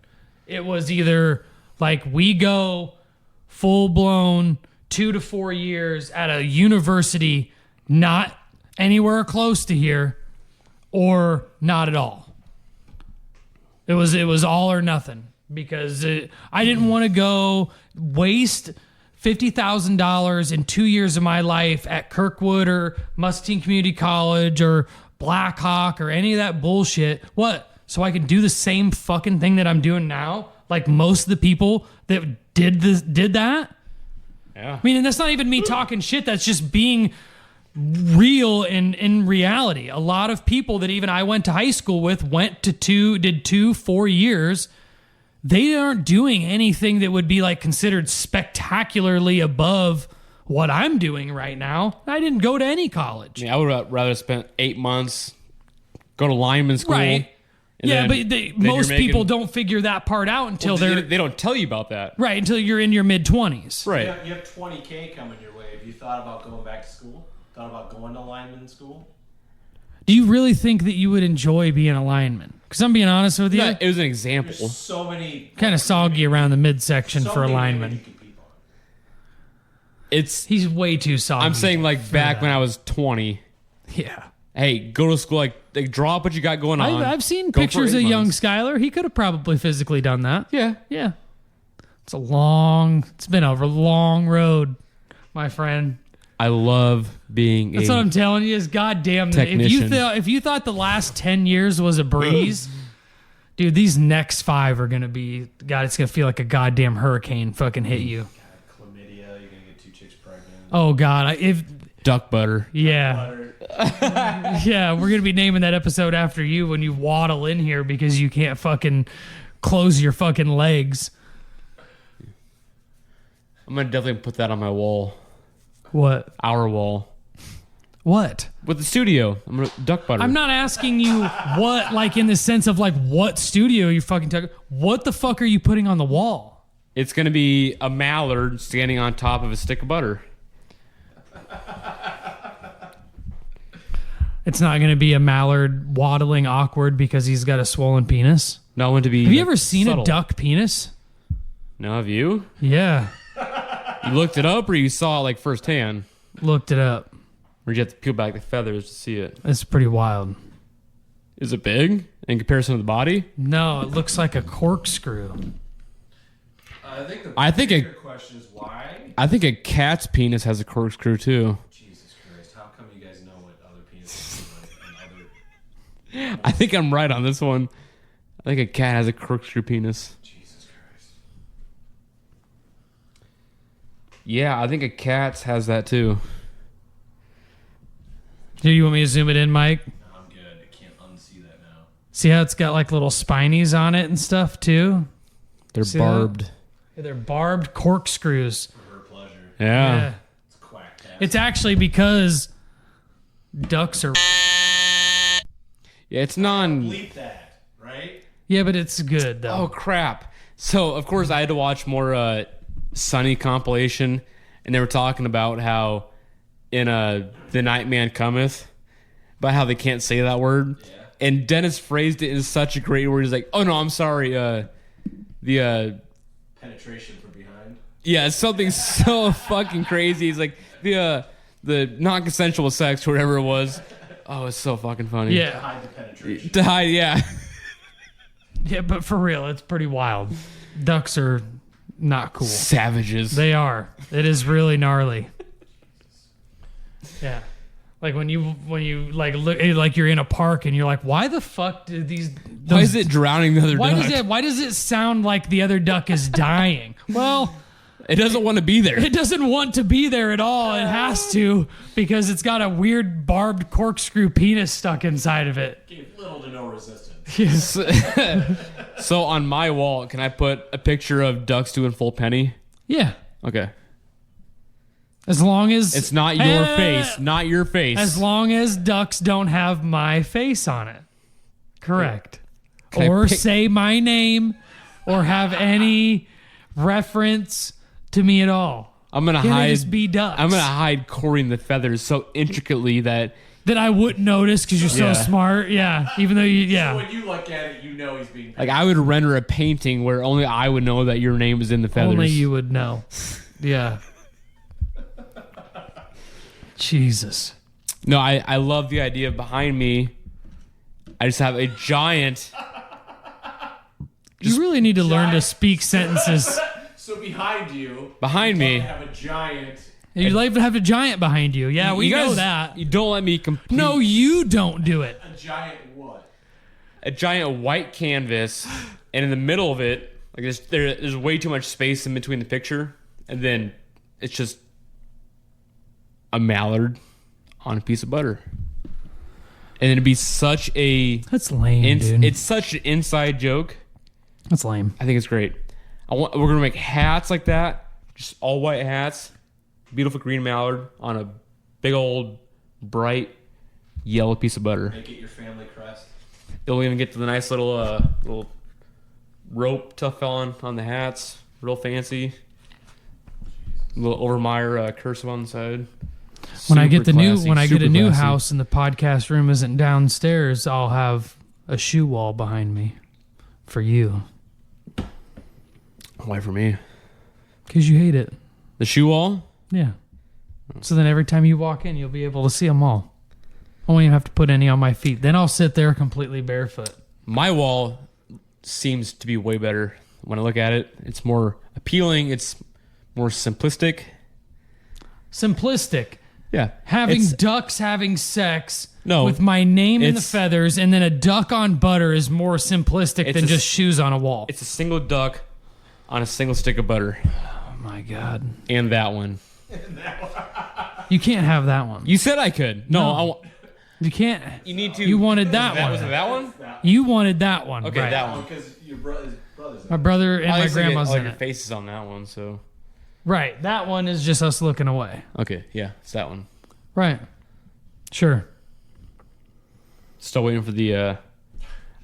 It was either like we go full-blown 2 to 4 years at a university not anywhere close to here, or not at all. It was all or nothing, because I didn't want to go waste $50,000 in 2 years of my life at Kirkwood or Muscatine Community College or Blackhawk or any of that bullshit. What? So I can do the same fucking thing that I'm doing now? Like most of the people that did that? Yeah. I mean, and that's not even me talking shit. That's just being real in reality. A lot of people that even I went to high school with did 4 years. They aren't doing anything that would be like considered spectacularly above what I'm doing right now. I didn't go to any college. Yeah, I would rather spend 8 months, go to lineman school. Right. and Yeah, then- but then most you're people making- don't figure that part out until Well, they're they don't tell you about that. right, until you're in your mid-20s. Right. You have 20K coming your way. Have you thought about going back to school? Thought about going to lineman school? Do you really think that you would enjoy being a lineman? Because I'm being honest with you, No, it was an example. There's so many kind of soggy around the midsection so for a many women lineman. you can compete on. It's. He's way too soggy. I'm saying like back that. when I was 20. Yeah. Hey, go to school. Like drop what you got going on. I've seen Go for pictures 8 of young months. Skylar. He could have probably physically done that. Yeah. Yeah. It's been a long road, my friend. I love being. That's what I'm telling you. Is goddamn. Technician. If you thought the last 10 years was a breeze, dude, these next 5 are gonna be. God, it's gonna feel like a goddamn hurricane fucking hit you. Chlamydia, you're gonna get 2 chicks pregnant. Oh God, if duck butter. yeah, yeah, we're gonna be naming that episode after you when you waddle in here because you can't fucking close your fucking legs. I'm gonna definitely put that on my wall. What? Our wall. What? With the studio. I'm gonna duck butter. I'm not asking you what, like in the sense of like what studio you fucking talking. What the fuck are you putting on the wall? It's gonna be a mallard standing on top of a stick of butter. It's not going to be a mallard waddling awkward because he's got a swollen penis. No, I want to be. Have you ever seen subtle. a duck penis? No, have you? Yeah, You looked it up, or you saw it like firsthand, looked it up. or did you have to peel back the feathers to see it? It's pretty wild. Is it big in comparison to the body? No, it looks like a corkscrew. I think a- bigger question is why. I think a cat's penis has a corkscrew too. Jesus Christ! How come you guys know what other penises look like and other? I think I'm right on this one. I think a cat has a corkscrew penis. Jesus Christ! Yeah, I think a cat's has that too. Do you want me to zoom it in, Mike? No, I'm good. I can't unsee that now. See how it's got like little spinies on it and stuff too? They're See that? barbed. Yeah, they're barbed corkscrews. For her pleasure. Yeah. It's a quack cat. It's actually because ducks are. Yeah, it's non. Bleep that, right? Yeah, but it's good though. Oh crap! So of course I had to watch more Sunny compilation, and they were talking about how in The Night Man Cometh, about how they can't say that word, and Dennis phrased it in such a great word. He's like, "Oh no, I'm sorry." The Penetration from behind. yeah, it's something so fucking crazy. He's like the non-consensual sex, or whatever it was. Oh, it's so fucking funny. Yeah. Hide the penetration. To hide, yeah. Yeah, but for real, it's pretty wild. Ducks are not cool. Savages. They are. It is really gnarly. Yeah. Like when you like look like you're in a park and you're like, why the fuck did these? Why is it drowning the other duck? Why does it sound like the other duck is dying? Well, It doesn't want to be there. it doesn't want to be there at all. It has to because it's got a weird barbed corkscrew penis stuck inside of it. Gave little to no resistance. So on my wall, can I put a picture of ducks doing full penny? Yeah. Okay. As long as It's not your face. Not your face. As long as ducks don't have my face on it. Correct. Can I Or pick- say my name or have any reference to me at all. I'm gonna Can hide. they just be ducks? I'm gonna hide coring the feathers so intricately that that I wouldn't notice because you're so Yeah. smart. Yeah. Even though you, yeah. When you look at it, you know he's being. like I would render a painting where only I would know that your name is in the feathers. Only you would know. Yeah. Jesus. No, I love the idea of behind me. I just have a giant. You really need to learn to speak sentences. So behind you. Behind me. You have a giant. You like to have a giant behind you. Yeah, we you guys, know that. You don't let me complete. No, you don't do it. A giant what? A giant white canvas, and in the middle of it, like there's way too much space in between the picture, and then it's just a mallard on a piece of butter, and it'd be such a That's lame, dude. it's such an inside joke. That's lame. I think it's great. We're gonna make hats like that, just all white hats, beautiful green mallard on a big old bright yellow piece of butter. Make it your family crest. It'll even get to the nice little rope tuck on the hats, real fancy. Little Overmire cursive on the side. When I get the classy, when I get a super new classy. house and the podcast room isn't downstairs, I'll have a shoe wall behind me for you Why for me? because you hate it. The shoe wall? Yeah. So then every time you walk in, you'll be able to see them all. I won't even have to put any on my feet. Then I'll sit there completely barefoot. My wall seems to be way better when I look at it. It's more appealing. It's more simplistic. Simplistic. Yeah. Having It's- ducks having sex No, with my name in the it's- feathers and then a duck on butter is more simplistic It's than a- just shoes on a wall. It's a single duck on a single stick of butter. Oh my God. And that one. You can't have that one. You said I could. No. You can't. You need to. You wanted that one. Was it that one? You wanted that one. Okay, right. that one. Because your brother's My brother and my Obviously, grandma's all in your it. faces on that one, so. Right. That one is just us looking away. Okay, yeah, it's that one. Right. Sure. Still waiting for the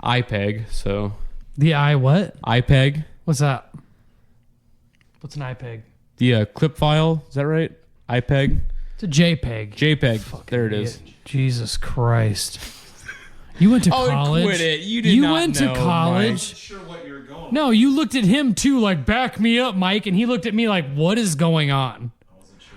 iPeg, so. The what? iPeg. What's that? What's an iPeg? The clip file, is that right? iPeg? It's a JPEG. JPEG. There it is. Jesus Christ. You went to Oh, college. quit it. You did not went know, to college. not sure what you're going. No, you looked at him too, like, back me up, Mike, and he looked at me like, what is going on?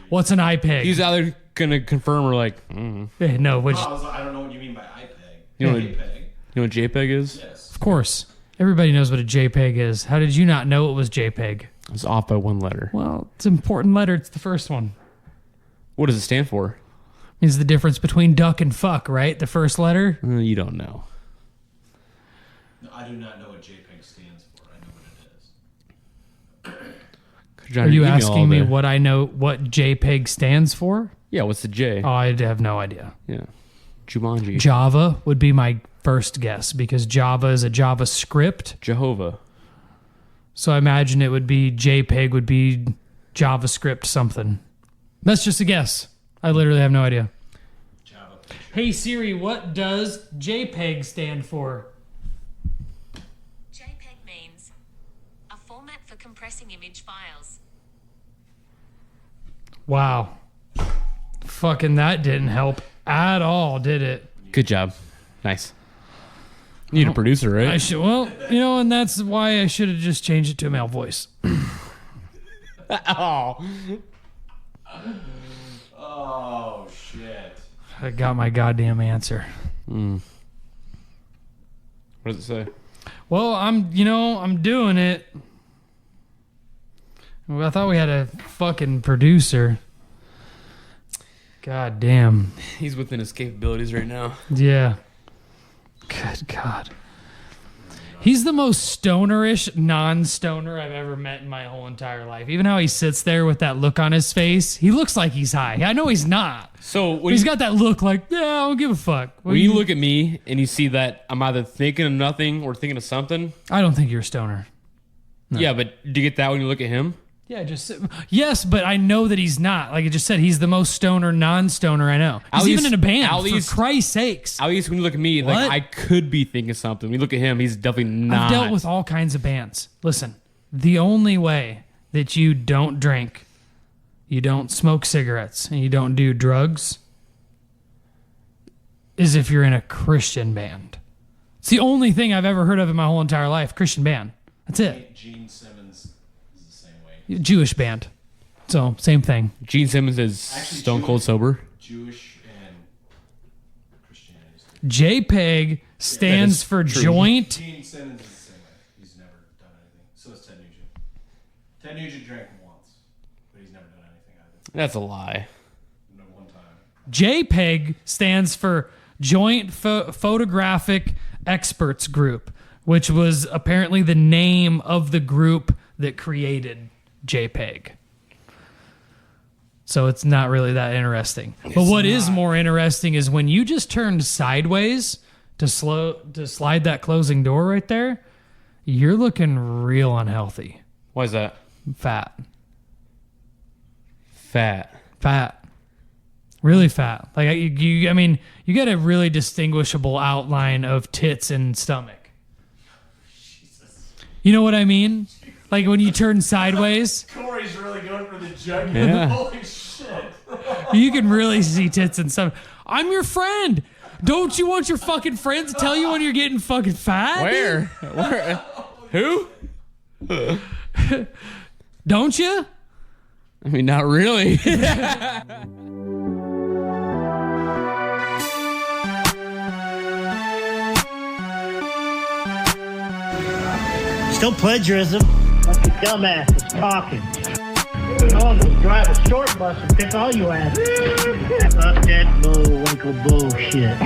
What's an iPeg? He's either going to confirm or like, No, which, I don't know what you mean by iPeg. You know what- JPEG. You know what JPEG is? Yes. of course, everybody knows what a JPEG is. How did you not know it was JPEG? It's off by one letter. Well, it's an important letter. It's the first one. What does it stand for? Means the difference between duck and fuck, right? The first letter. You don't know. No, I do not know what JPEG stands for. I know what it is. John, Are you email all asking me day. what I know what JPEG stands for? Yeah, what's the J? Oh, I have no idea. Yeah. Jumanji. Java would be my first guess because Java is a JavaScript. Jehovah. So I imagine it would be JPEG would be JavaScript something. That's just a guess. I literally have no idea. Java. Hey Siri, what does JPEG stand for? JPEG means a format for compressing image files. Wow. Fucking that didn't help at all, did it? Good job. Nice. You need a producer, right? I should, well, you know, and that's why I should have just changed it to a male voice. Oh. Oh shit. I got my goddamn answer. What does it say? Well, I'm doing it. Well, I thought we had a fucking producer. God damn. He's within his capabilities right now. Yeah. Good God. He's the most stonerish non-stoner I've ever met in my whole entire life. Even how he sits there with that look on his face, he looks like he's high. I know he's not. So But when he's you, got that look like, yeah, I don't give a fuck. when you look at me and you see that I'm either thinking of nothing or thinking of something, I don't think you're a stoner. yeah, but do you get that when you look at him? Yeah, yes, but I know that he's not. Like I just said, he's the most stoner non-stoner I know. He's At even least- in a band. at least- For Christ's sakes, At least when you look at me, What? like I could be thinking something. When you look at him, he's definitely not. I've dealt with all kinds of bands. Listen, the only way that you don't drink, you don't smoke cigarettes, and you don't do drugs is if you're in a Christian band. It's the only thing I've ever heard of in my whole entire life. Christian band. That's it. Gene Simmons is the same way. Jewish band. So same thing. Gene Simmons is Actually, stone cold sober. Jewish and Christianity. JPEG stands is for true. joint. Gene Simmons is the same way. He's never done anything. So is Ted Nugent. Ted Nugent drank once, but he's never done anything either. That's a lie. No one time. JPEG stands for Joint Photographic Experts Group, which was apparently the name of the group that created JPEG. So it's not really that interesting. But what is more interesting is when you just turned sideways to slide that closing door right there, you're looking real unhealthy. Why is that? Fat. Fat. Really fat. Like I mean, you got a really distinguishable outline of tits and stomach. You know what I mean? Like when you turn sideways. Corey's really going for the jugular. Yeah. Holy shit. You can really see tits and stuff. I'm your friend. Don't you want your fucking friends to tell you when you're getting fucking fat? Where? Who? Don't you? I mean, not really. Still plagiarism. Bunch of dumbasses talking. I'll go drive a short bus and pick all you asses. Fuck that bullwinkle bullshit.